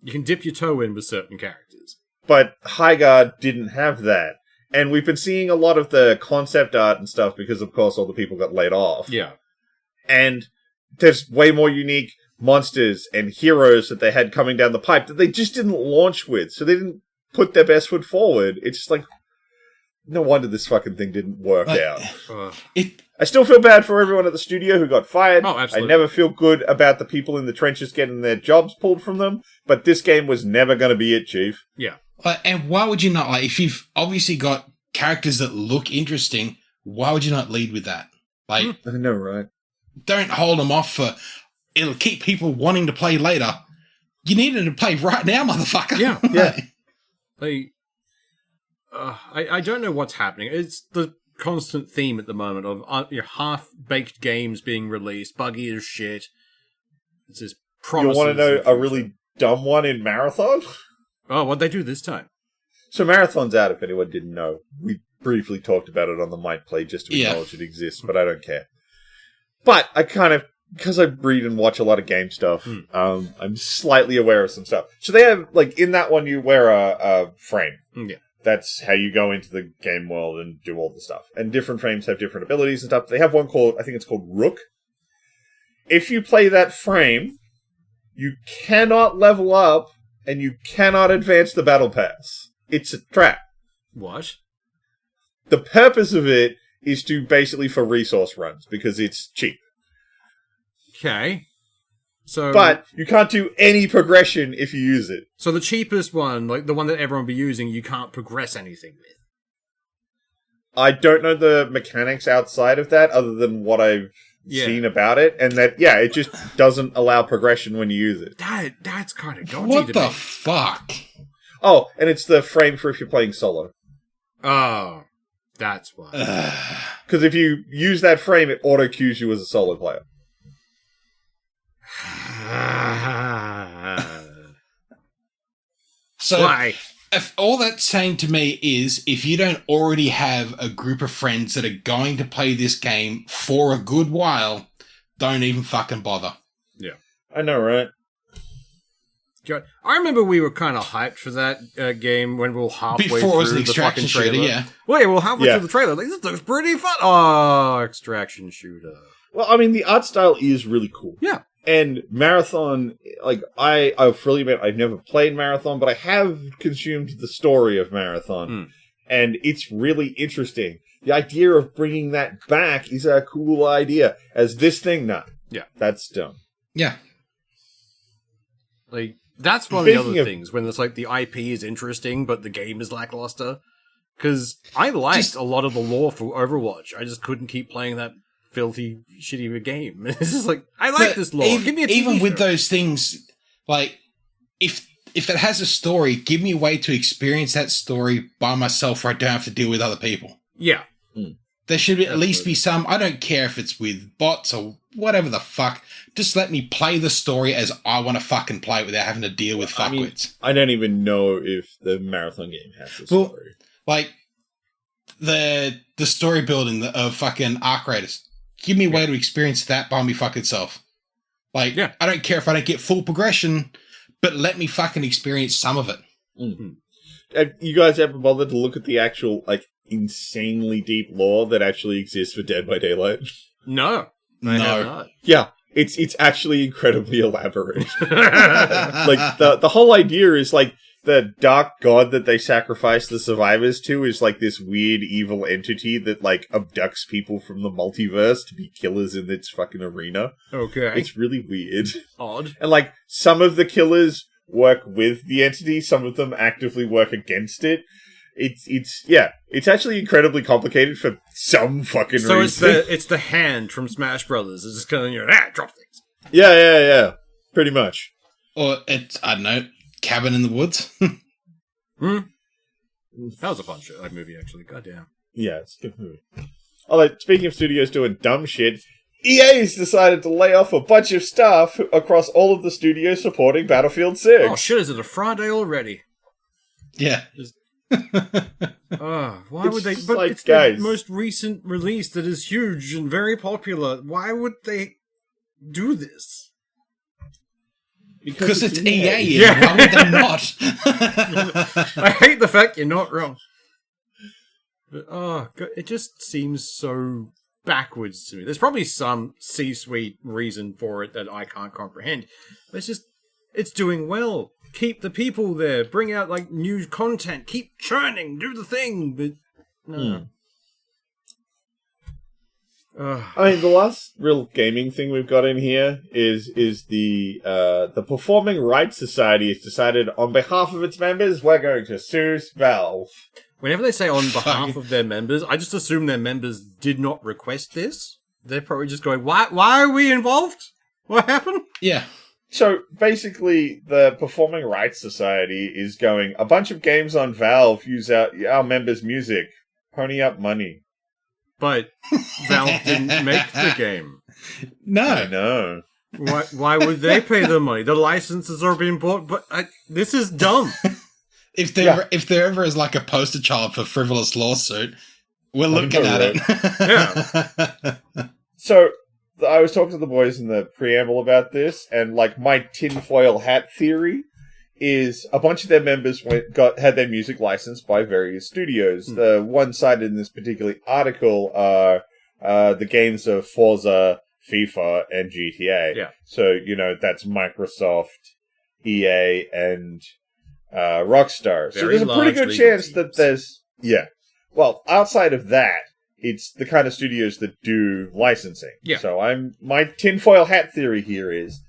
You can dip your toe in with certain characters.
But High Guard didn't have that. And we've been seeing a lot of the concept art and stuff because, of course, all the people got laid off.
Yeah.
And there's way more unique monsters and heroes that they had coming down the pipe that they just didn't launch with. So they didn't put their best foot forward. It's just no wonder this fucking thing didn't work out. I still feel bad for everyone at the studio who got fired.
Oh, absolutely.
I never feel good about the people in the trenches getting their jobs pulled from them. But this game was never going to be it, Chief.
Yeah. And why would you not? If you've obviously got characters that look interesting, why would you not lead with that?
I know, right?
Don't hold them off for... It'll keep people wanting to play later. You needed to play right now, motherfucker.
Yeah.
Yeah.
I don't know what's happening. It's the constant theme at the moment of half-baked games being released, buggy as shit. It's just promises.
You want to know a really dumb one in Marathon?
Oh, what'd they do this time?
So Marathon's out, if anyone didn't know. We briefly talked about it on the Might Play just to acknowledge it exists, but I don't care. But I kind of, because I read and watch a lot of game stuff, I'm slightly aware of some stuff. So they have, in that one, you wear a frame.
Yeah.
That's how you go into the game world and do all the stuff. And different frames have different abilities and stuff. They have one called, I think it's called Rook. If you play that frame, you cannot level up and you cannot advance the battle pass. It's a trap.
What?
The purpose of it is to basically for resource runs because it's cheap.
Okay.
But you can't do any progression if you use it.
So the cheapest one, the one that everyone will be using, you can't progress anything with.
I don't know the mechanics outside of that other than what I've seen about it. And that, it just doesn't allow progression when you use it.
That's kind of dodgy
What
to
the
me.
fuck?
Oh, and it's the frame for if you're playing solo.
Oh, that's why.
Because if you use that frame, it auto-cues you as a solo player.
So,
why?
if all that's saying to me is if you don't already have a group of friends that are going to play this game for a good while, don't even fucking bother.
Yeah.
I know, right?
I remember we were kind of hyped for that game when we were halfway
Before it
through
was an
the
extraction
fucking trailer.
shooter, yeah.
Well, yeah, we were halfway
Yeah.
through the trailer. Like, this looks pretty fun. Oh, extraction shooter.
Well, I mean, the art style is really cool.
Yeah.
And Marathon, like, I'll freely admit I've never played Marathon, but I have consumed the story of Marathon. And it's really interesting. The idea of bringing that back is a cool idea. As this thing, nah.
Yeah.
That's dumb.
Yeah.
Like, that's one of the
Speaking
other
of-
things when it's like the IP is interesting, but the game is lackluster. Because I liked a lot of the lore for Overwatch. I just couldn't keep playing that filthy, shitty game. It's just like, I like
But
this lore. Give me a TV
even with
show.
those things, like if it has a story, give me a way to experience that story by myself where I don't have to deal with other people.
Yeah.
There should at least be some. I don't care if it's with bots or whatever the fuck. Just let me play the story as I want to fucking play it without having to deal with
I mean,
fuckwits.
I don't even know if the Marathon game has a
Well,
story.
Like the story building of fucking Arc Raiders. Give me a way to experience that by me fucking self. Like,
Yeah.
I don't care if I don't get full progression, but let me fucking experience some of it.
Have you guys ever bothered to look at the actual, like, insanely deep lore that actually exists for Dead by Daylight?
No. I have
Yeah, it's actually incredibly elaborate.
not.
Like, the whole idea is, like, the dark god that they sacrifice the survivors to is, like, this weird evil entity that, like, abducts people from the multiverse to be killers in its fucking arena.
Okay.
It's really weird.
odd.
And, like, some of the killers work with the entity, some of them actively work against it. It's actually incredibly complicated for some fucking
So
reason.
it's the hand from Smash Brothers. It's just kind of, drop things.
Yeah. Pretty much.
Or it's, I don't know, Cabin in the Woods.
That was a fun show, that movie, actually. Goddamn.
Yeah, it's a good movie. Although, speaking of studios doing dumb shit, EA's decided to lay off a bunch of staff across all of the studios supporting Battlefield 6.
Oh shit, is it a Friday already?
Yeah.
Why would they?
just
But
like,
it's
guys.
the most recent release that is huge and very popular. Why would they do this?
Because it's EA.
Yeah.
Yeah. Why would they not?
I hate the fact you're not wrong. But God, it just seems so backwards to me. There's probably some C-suite reason for it that I can't comprehend. But it's doing well. Keep the people there. Bring out like new content. Keep churning. Do the thing. But no.
I mean, the last real gaming thing we've got in here is the Performing Rights Society has decided on behalf of its members we're going to sue Valve.
Whenever they say on behalf of their members, I just assume their members did not request this. They're probably just going, why are we involved? What happened?
Yeah.
So basically, the Performing Rights Society is going, a bunch of games on Valve use our members' music. Pony up money.
But Valve didn't make the game.
I
No.
know.
Why would they pay the money? The licenses are being bought, but this is dumb.
If there ever is like a poster child for frivolous lawsuit, we're looking
know,
at
right?
it.
So, I was talking to the boys in the preamble about this, and like my tinfoil hat theory is a bunch of their members had their music licensed by various studios. The one cited in this particular article are the games of Forza, FIFA, and GTA.
Yeah.
So, that's Microsoft, EA, and Rockstar. So
Very
there's a pretty
large
good
legal
chance that
teams.
there's... Yeah. Well, outside of that, it's the kind of studios that do licensing.
Yeah.
So my tinfoil hat theory here is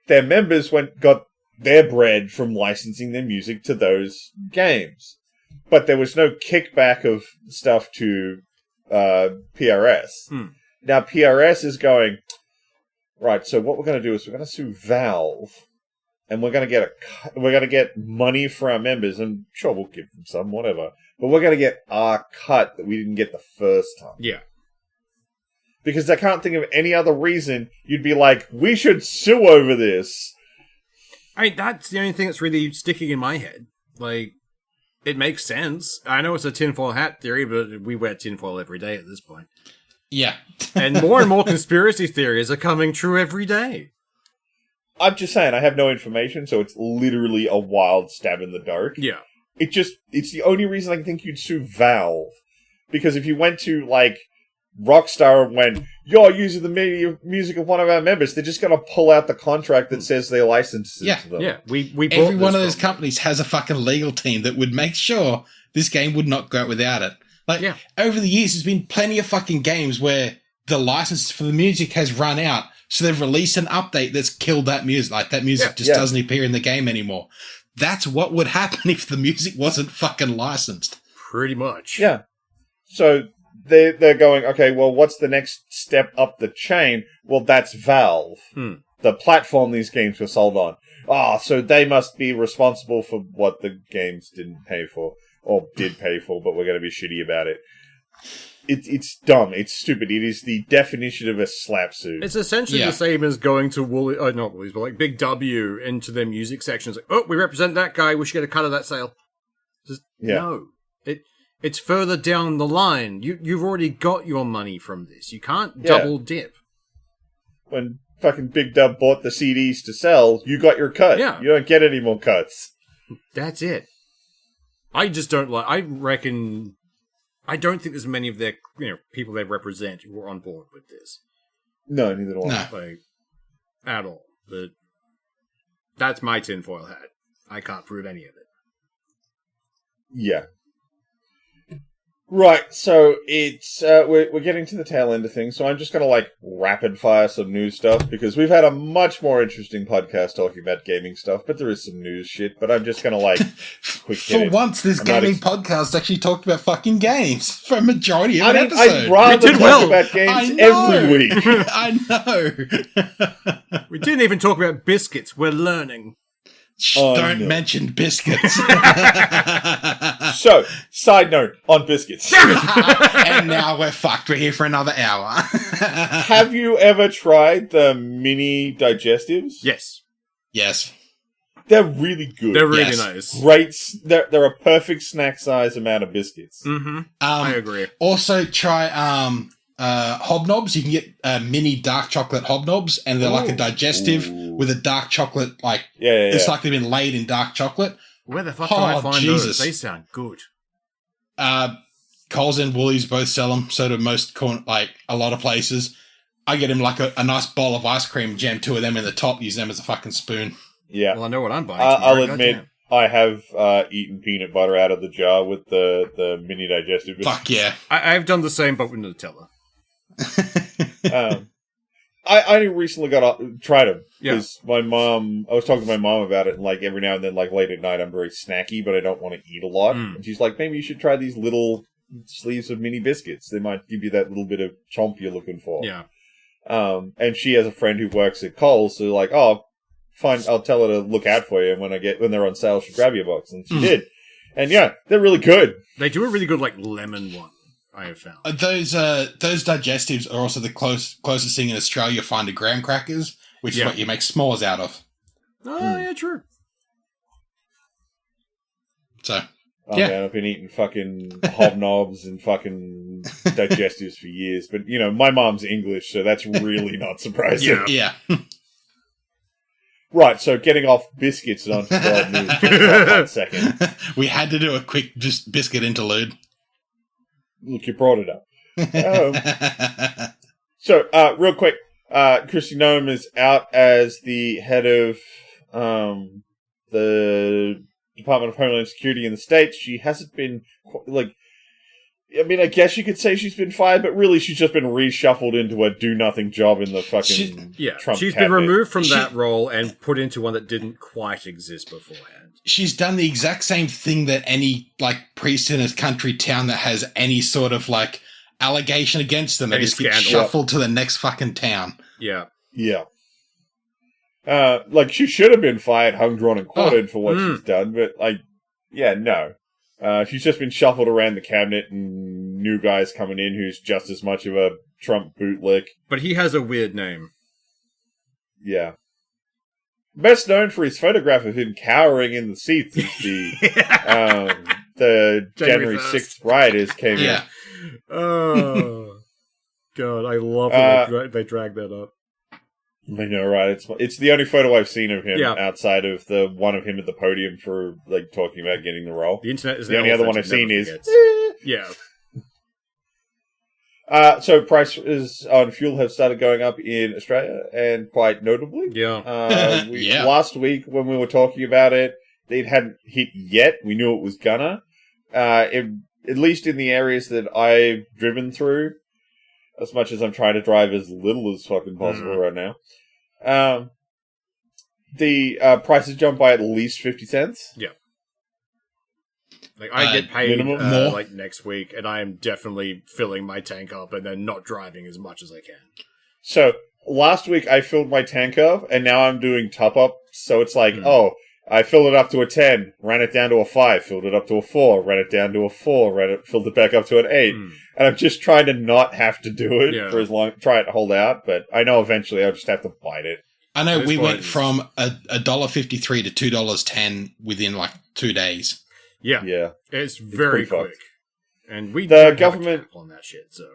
their members got their bread from licensing their music to those games. But there was no kickback of stuff to PRS. Now PRS is going, right, so what we're going to do is we're going to sue Valve, and we're going to get money for our members, and sure, we'll give them some, whatever. But we're going to get our cut that we didn't get the first time.
Yeah.
Because I can't think of any other reason you'd be like, we should sue over this.
That's the only thing that's really sticking in my head. Like, It makes sense. I know it's a tinfoil hat theory, but we wear tinfoil every day at this point.
Yeah.
And more conspiracy theories are coming true every day.
I'm just saying, I have no information, so it's literally a wild stab in the dark.
Yeah.
It's the only reason I can think you'd sue Valve. Because if you went to, like, Rockstar and went, you're using the music of one of our members, they're just going to pull out the contract that says they license it to them.
Yeah, we
Every one of those companies has a fucking legal team that would make sure this game would not go out without it. Like, over the years, there's been plenty of fucking games where the license for the music has run out, so they've released an update that's killed that music. Like, that music doesn't appear in the game anymore. That's what would happen if the music wasn't fucking licensed.
Pretty much.
Yeah. So they're going, okay, well, what's the next step up the chain? Well, that's Valve. The platform these games were sold on. So they must be responsible for what the games didn't pay for. Or did pay for, but we're going to be shitty about it. It's dumb. It's stupid. It is the definition of a slap suit.
It's essentially the same as going to not Woolies, but like Big W into their music sections. Like, oh, we represent that guy. We should get a cut of that sale. No. It's further down the line. You've already got your money from this. You can't double dip.
When fucking Big Dub bought the CDs to sell, you got your cut.
Yeah.
You don't get any more cuts.
That's it. I just don't like. I reckon. I don't think there's many of their people they represent who are on board with this.
No, neither do I.
Like, at all. But that's my tinfoil hat. I can't prove any of it.
Yeah. Right, so it's we're getting to the tail end of things, so I'm just gonna like rapid fire some news stuff because we've had a much more interesting podcast talking about gaming stuff, but there is some news shit. But I'm just gonna like quick
for once, this gaming podcast actually talked about fucking games for a majority of an episode.
I'd rather talk about games every week.
I know.
We didn't even talk about biscuits. We're learning.
Don't mention biscuits.
So, side note on biscuits.
And now we're fucked. We're here for another hour.
Have you ever tried the mini digestives?
Yes.
Yes.
They're really good.
They're really nice.
Great. They're a perfect snack size amount of biscuits.
Mm-hmm. I agree.
Also, try hobnobs. You can get mini dark chocolate hobnobs, and they're like a digestive with a dark chocolate. Like it's like they've been laid in dark chocolate.
Where the fuck can I find those? They sound good.
Coles and Woolies both sell them. So do most, like a lot of places. I get him like a nice bowl of ice cream, jam two of them in the top, use them as a fucking spoon.
Yeah.
Well, I know what I'm buying.
I'll admit, I have eaten peanut butter out of the jar with the mini digestive.
Fuck yeah.
I've done the same, but with Nutella.
I recently tried them because I was talking to my mom about it, and like every now and then, like late at night, I'm very snacky, but I don't want to eat a lot. And she's like, maybe you should try these little sleeves of mini biscuits. They might give you that little bit of chomp you're looking for.
Yeah.
And she has a friend who works at Coles, so like, I'll tell her to look out for you, and when they're on sale, she'll grab you a box, and she did. And yeah, they're really good. They do a really good like lemon one. I have found
those digestives are also the closest thing in Australia you find to graham crackers, which is what you make s'mores out of.
Oh yeah, true.
So
man, I've been eating fucking hobnobs and fucking digestives for years, but my mom's English, so that's really not surprising.
Yeah.
Right, so getting off biscuits and onto world news just for 1 second.
We had to do a quick just biscuit interlude.
Look, you brought it up. So, real quick, Kristi Noem is out as the head of the Department of Homeland Security in the States. She hasn't been, I guess you could say she's been fired, but really she's just been reshuffled into a do-nothing job in the fucking Trump
She's
cabinet.
been removed from that role and put into one that didn't quite exist beforehand.
She's done the exact same thing that any priest in a country town that has any sort of allegation against them, they just get shuffled to the next fucking town.
Yeah. She should have been fired, hung, drawn, and quartered for what she's done, but no. She's just been shuffled around the cabinet, and new guys coming in who's just as much of a Trump bootlick.
But he has a weird name.
Yeah. Best known for his photograph of him cowering in the seats is the the
January
January
1st.
6th rioters came in.
Yeah.
Oh God, I love when they drag that up.
I know, right? It's the only photo I've seen of him
Yeah.
outside of the one of him at the podium for like talking about getting the role.
The internet is
The only other one I've seen is.
yeah.
So prices on fuel have started going up in Australia, and quite notably.
Yeah.
Yeah.
Last week when we were talking about it, it hadn't hit yet. We knew it was gonna. At least in the areas that I've driven through, as much as I'm trying to drive as little as fucking possible right now, the prices jumped by at least 50 cents.
Like I get paid
minimum
more.
like next week, and I am definitely filling my tank up and then not driving as much as I can.
So last week I filled my tank up, and now I'm doing top up. So it's like, I filled it up to a 10, ran it down to a 5, filled it up to a 4, ran it down to a 4, filled it back up to an 8. And I'm just trying to not have to do it for as long, try to hold out, but I know eventually I'll just have to bite it.
I know
This
we
one
went
is-
from $1.53 to $2.10 within like 2 days.
Yeah,
Yeah.
it's very
pretty fucked.
quick, and we
The
don't have a
government-
cap on that shit. So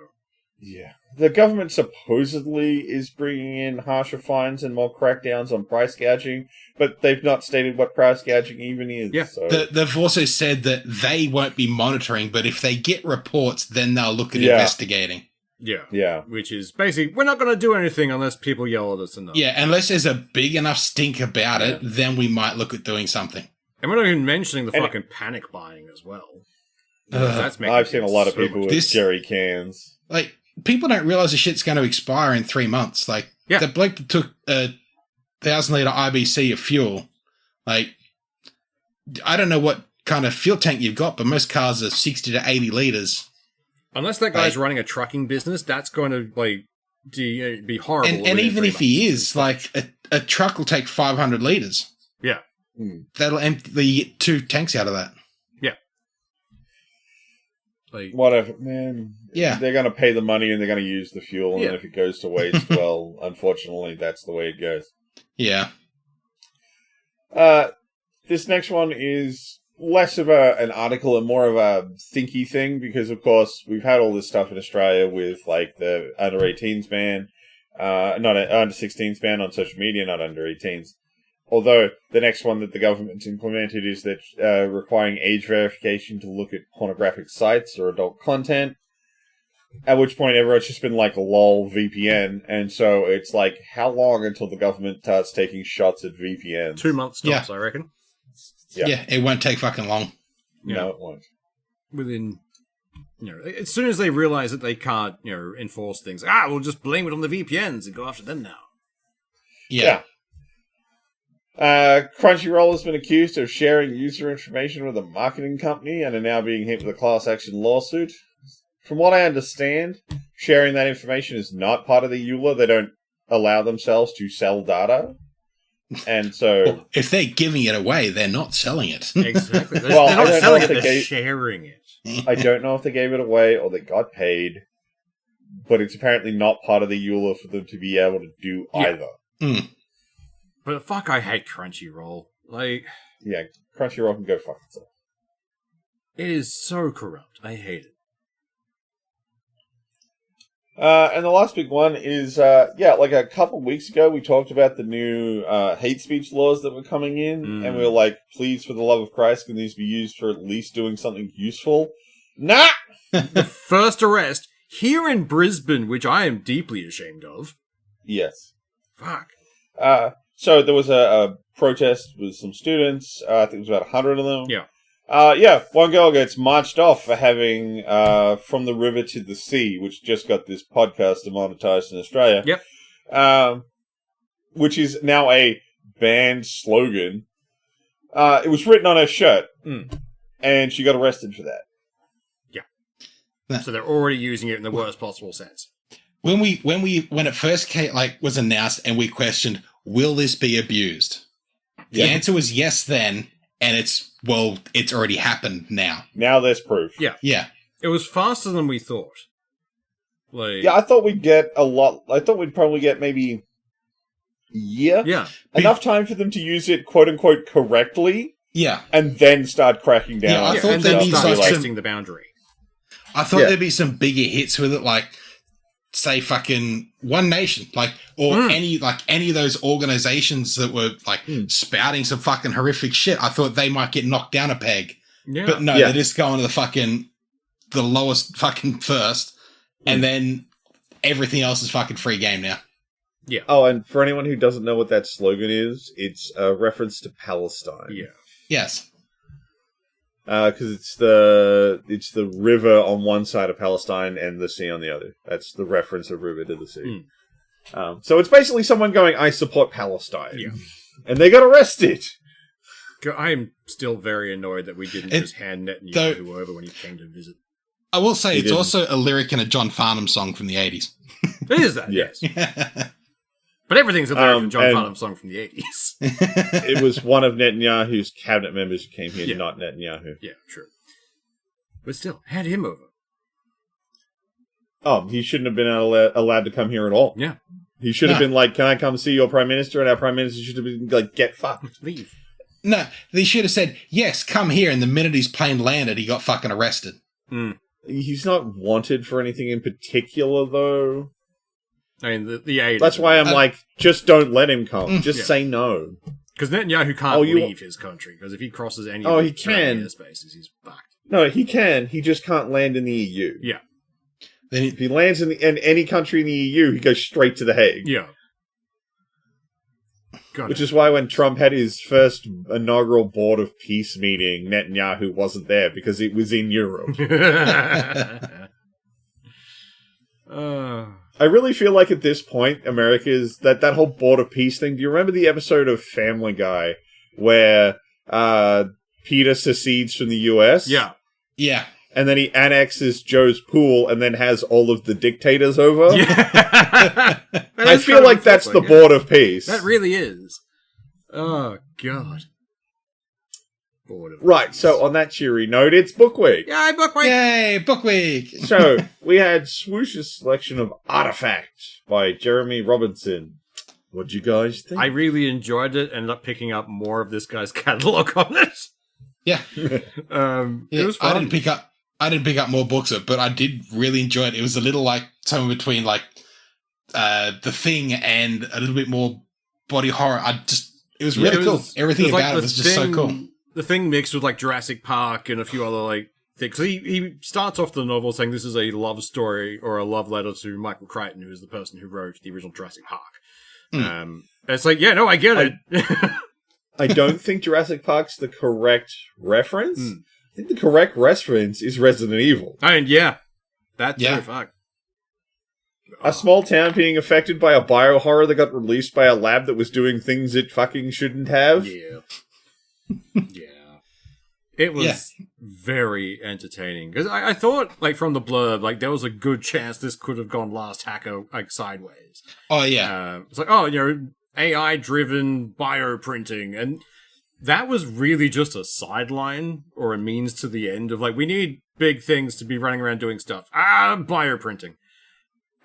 Yeah. The government supposedly is bringing in harsher fines and more crackdowns on price gouging, but they've not stated what price gouging even is.
Yeah.
So.
They've also said that they won't be monitoring, but if they get reports, then they'll look at
Yeah.
investigating.
Yeah.
which is basically we're not going to do anything unless people yell at us enough.
Yeah, unless there's a big enough stink about it, then we might look at doing something.
and we're not even mentioning the
And-
fucking panic buying as well.
Ugh.
That's making
I've seen a
things
lot of
so
people
much
with
This-
jerry cans.
Like, people don't realize the shit's going to expire in 3 months. Like,
Yeah.
the bloke that took a 1,000-litre IBC of fuel, like, I don't know what kind of fuel tank you've got, but most cars are 60 to 80 litres.
Unless that guy's running a trucking business, that's going to like be horrible.
And
within
even
3
if he
months.
is, like, a truck will take 500 litres.
Yeah.
That'll empty 2 tanks out of that.
like
Whatever, man.
Yeah.
They're going to pay the money and they're going to use the fuel, and
Yeah.
if it goes to waste, well, unfortunately, that's the way it goes.
Yeah.
This next one is less of an article and more of a thinky thing, because, of course, we've had all this stuff in Australia with, like, the under 18s ban, not under 16s ban on social media, not under 18s. Although the next one that the government's implemented is that requiring age verification to look at pornographic sites or adult content. At which point everyone's just been like, lol, VPN. And so it's like, how long until the government starts taking shots at VPNs?
2 months tops, I reckon.
Yeah.
Yeah, it won't take fucking long.
No, it won't.
Within, as soon as they realize that they can't, enforce things, we'll just blame it on the VPNs and go after them now.
Yeah.
Crunchyroll has been accused of sharing user information with a marketing company and are now being hit with a class action lawsuit. From what I understand, sharing that information is not part of the EULA. They don't allow themselves to sell data. And so...
Well, if they're giving it away, they're not selling it.
Exactly. They're,
Well,
they're
I
not
don't know
selling
if
it,
they
they're
gave-
sharing it.
I don't know if they gave it away or they got paid, but it's apparently not part of the EULA for them to be able to do
Yeah.
either.
But fuck, I hate Crunchyroll. Like,
Yeah, Crunchyroll can go fuck itself.
it is so corrupt. I hate it.
And the last big one is, like a couple weeks ago, we talked about the new hate speech laws that were coming in, and we were like, please, for the love of Christ, can these be used for at least doing something useful? Nah!
First arrest here in Brisbane, which I am deeply ashamed of.
Yes.
Fuck.
So there was a protest with some students, I think it was about 100 of them.
Yeah.
One girl gets marched off for having From the River to the Sea, which just got this podcast demonetized in Australia.
Yep.
Which is now a banned slogan. It was written on her shirt, and she got arrested for that.
So they're already using it in the worst possible sense.
When it first came, was announced and we questioned, will this be abused? The answer was yes then, and it's already happened now.
Now there's proof.
Yeah.
Yeah.
It was faster than we thought. Like,
Yeah, I thought we'd get a lot. I thought we'd probably get maybe a year.
yeah.
Enough time for them to use it, quote unquote, correctly,
Yeah.
and then start cracking down
Yeah, I
on
thought
some
and
there'd
then
stuff
be
and
start
be like,
testing the boundary.
I thought
Yeah.
there'd be some bigger hits with it, like say fucking One Nation, like or any of those organizations that were like spouting some fucking horrific shit. I thought they might get knocked down a peg,
Yeah.
but no,
Yeah.
they're just going to the lowest fucking first, and then everything else is fucking free game now.
Oh, and for anyone who doesn't know what that slogan is, it's a reference to Palestine.
Yeah.
Yes.
Because it's the river on one side of Palestine and the sea on the other. That's the reference of river to the sea. So it's basically someone going, "I support Palestine,"
Yeah.
and they got arrested.
I am still very annoyed that we didn't
It-
just hand Netanyahu
though-
over when he came to visit.
I will say
He
it's
didn't.
also a lyric in a John Farnham song from the 80s.
It is that,
Yes.
yes. But everything's a lyric from John
and-
Farnham song from the 80s.
It was one of Netanyahu's cabinet members who came here,
Yeah.
not Netanyahu.
Yeah, true. But still, hand him over.
Oh, he shouldn't have been allowed to come here at all.
Yeah.
He should have
No.
been like, "Can I come see your prime minister?" And our prime minister should have been like, "Get fucked."
Leave.
No, they should have said, yes, come here. And the minute his plane landed, he got fucking arrested.
He's not wanted for anything in particular, though.
I mean, the aid.
That's why I'm like, just don't let him come. Just
Yeah.
say no.
Because Netanyahu can't
Oh, you-
leave his country. Because if he crosses any
Oh,
of
he
the Australian
can.
airspaces, he's fucked.
No, he can. He just can't land in the EU.
Yeah.
Then
If he lands in any country in the EU, he goes straight to The Hague.
Yeah. God.
Which is why when Trump had his first inaugural Board of Peace meeting, Netanyahu wasn't there because it was in Europe. I really feel like at this point, America's that whole Board of Peace thing. Do you remember the episode of Family Guy where Peter secedes from the US?
yeah.
yeah.
And then he annexes Joe's pool and then has all of the dictators over?
Yeah.
I feel like that's the Board of Peace.
That really is. Oh, God. Board of
Right, so on that cheery note, it's Book Week.
Yeah, book week.
Yay, book week.
So, we had Swoosh's selection of Artifact by Jeremy Robinson. What'd you guys think?
I really enjoyed it. Ended up picking up more of this guy's catalog on it.
Yeah.
It
Yeah,
was fun.
I didn't pick up more books, but I did really enjoy it. It was a little like somewhere between like The Thing and a little bit more body horror. It was really cool. Everything about it was just so cool.
The Thing mixed with like Jurassic Park and a few other like things. So he starts off the novel saying this is a love story or a love letter to Michael Crichton, who is the person who wrote the original Jurassic Park. And it's like, yeah, no, I get it.
I don't think Jurassic Park's the correct reference. I think the correct reference is Resident Evil.
And yeah, that too,
Yeah.
fuck.
A small town being affected by a biohorror that got released by a lab that was doing things it fucking shouldn't have.
Yeah. Yeah. It was very entertaining. Because I thought, like, from the blurb, like, there was a good chance this could have gone Last Hacker, like, sideways.
Oh yeah.
It's like, oh, you know, AI-driven bioprinting. And that was really just a sideline or a means to the end of, like, we need big things to be running around doing stuff. Bioprinting.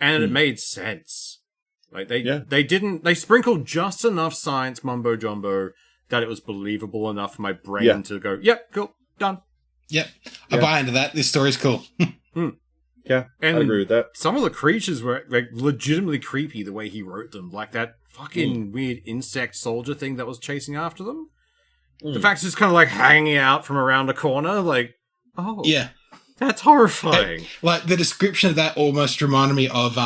And it made sense. Like, they sprinkled just enough science mumbo-jumbo that it was believable enough for my brain to go, yep, cool, done.
Yep. I buy into that. This story's cool.
Yeah,
And
I agree with that.
some of the creatures were like legitimately creepy the way he wrote them. Like that fucking weird insect soldier thing that was chasing after them. The fact it's just kind of like hanging out from around a corner, like, oh,
Yeah.
that's horrifying.
Like the description of that almost reminded me of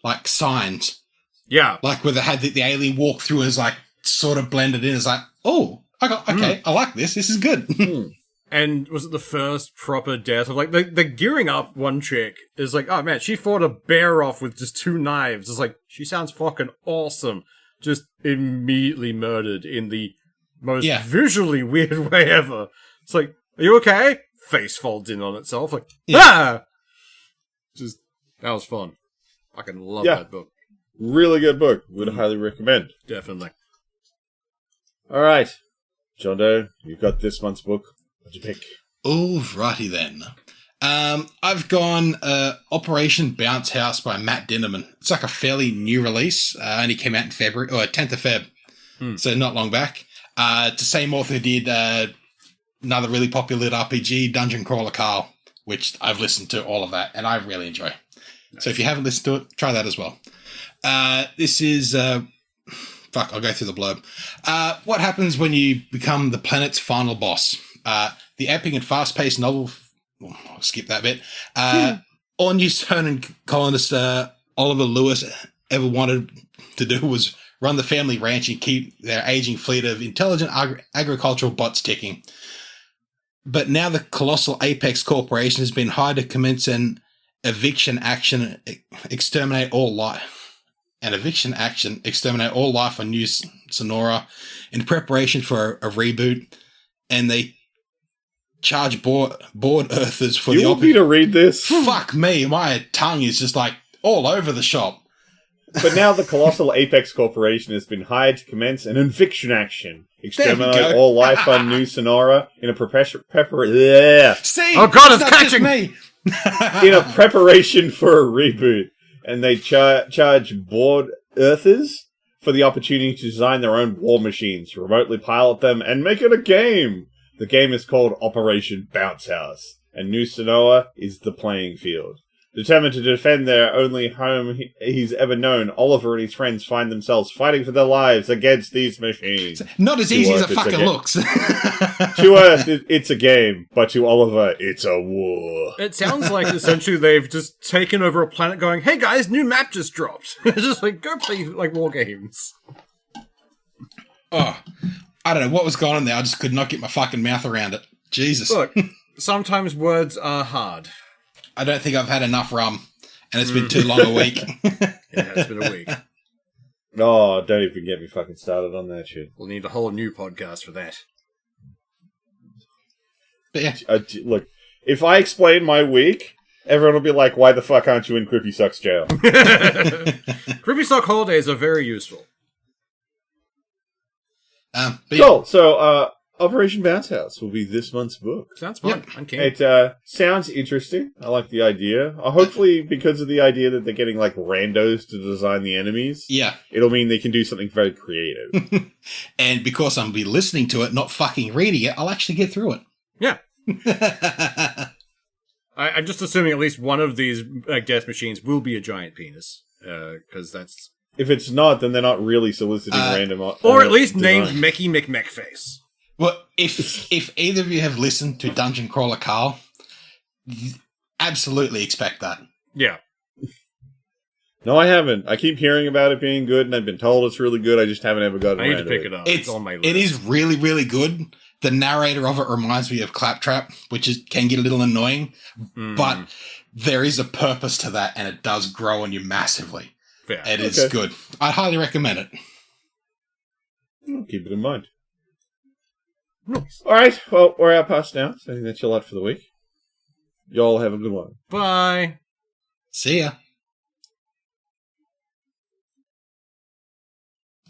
like Signs.
Yeah.
Like where they had the alien walk through and is like sort of blended in. It's like, oh, I like this. This is good.
And was it the first proper death of like the gearing up one chick is like, oh man, she fought a bear off with just 2 knives. It's like, she sounds fucking awesome. Just immediately murdered in the most visually weird way ever. It's like, are you okay? Face folds in on itself. Like, Just, that was fun. Fucking love that book.
Really good book. Would highly recommend.
Definitely.
All right. John Doe, you've got this month's book. What'd you pick?
Alrighty then. I've gone Operation Bounce House by Matt Dinnerman. It's like a fairly new release. Only came out in February, or 10th of Feb. So not long back. It's the same author who did another really popular RPG, Dungeon Crawler Carl, which I've listened to all of that, and I really enjoy. Nice. So if you haven't listened to it, try that as well. This is... I'll go through the blurb. What happens when you become the planet's final boss? The epic and fast-paced novel... Well, I'll skip that bit. All New Cernan colonist Oliver Lewis ever wanted to do was run the family ranch and keep their aging fleet of intelligent agricultural bots ticking. But now the colossal Apex Corporation has been hired to commence an eviction action, exterminate all life. On New Sonora in preparation for a reboot, and they charge bored Earthers for
you want me to read this?
Fuck me, my tongue is just like all over the shop.
But now the colossal Apex Corporation has been hired to commence an eviction action. Exterminate all life on New Sonora in a
See?
Oh god, it's catching
me!
in a preparation for a reboot. And they charge bored Earthers for the opportunity to design their own war machines, remotely pilot them, and make it a game. The game is called Operation Bounce House, and New Sonora is the playing field. Determined to defend their only home he's ever known, Oliver and his friends find themselves fighting for their lives against these machines.
Not as easy as it fucking looks.
To Earth, it's a game, but to Oliver, it's a war.
It sounds like essentially they've just taken over a planet going, hey guys, new map just dropped. It's just like, go play like war games.
Oh, I don't know what was going on there. I just could not get my fucking mouth around it. Jesus.
Look, sometimes words are hard.
I don't think I've had enough rum, and it's been too long a week.
Yeah, it's been a week.
Oh, don't even get me fucking started on that shit.
We'll need a whole new podcast for that.
But yeah.
Look, if I explain my week, everyone will be like, why the fuck aren't you in Crippy Sucks jail?
Crippy Sock holidays are very useful.
Cool. So, Operation Bounce House will be this month's book.
Sounds fun.
Yep. It sounds interesting. I like the idea. Hopefully, because of the idea that they're getting like randos to design the enemies, it'll mean they can do something very creative.
And because I'm be listening to it, not fucking reading it, I'll actually get through it.
Yeah. I'm just assuming at least one of these death machines will be a giant penis, because that's...
If it's not, then they're not really soliciting random...
or at least named Mecky McMeckface.
Well, if either of you have listened to Dungeon Crawler Carl, absolutely expect that.
Yeah.
No, I haven't. I keep hearing about it being good, and I've been told it's really good. I just haven't ever gotten around to it.
I need to pick it up. It's on my list.
It is really, really good. The narrator of it reminds me of Claptrap, which can get a little annoying, but there is a purpose to that, and it does grow on you massively.
Yeah.
It is good. I highly recommend it.
I'll keep it in mind. Nice. All right, well, we're out past now, so I think that's your lot for the week. Y'all have a good one.
Bye.
See ya.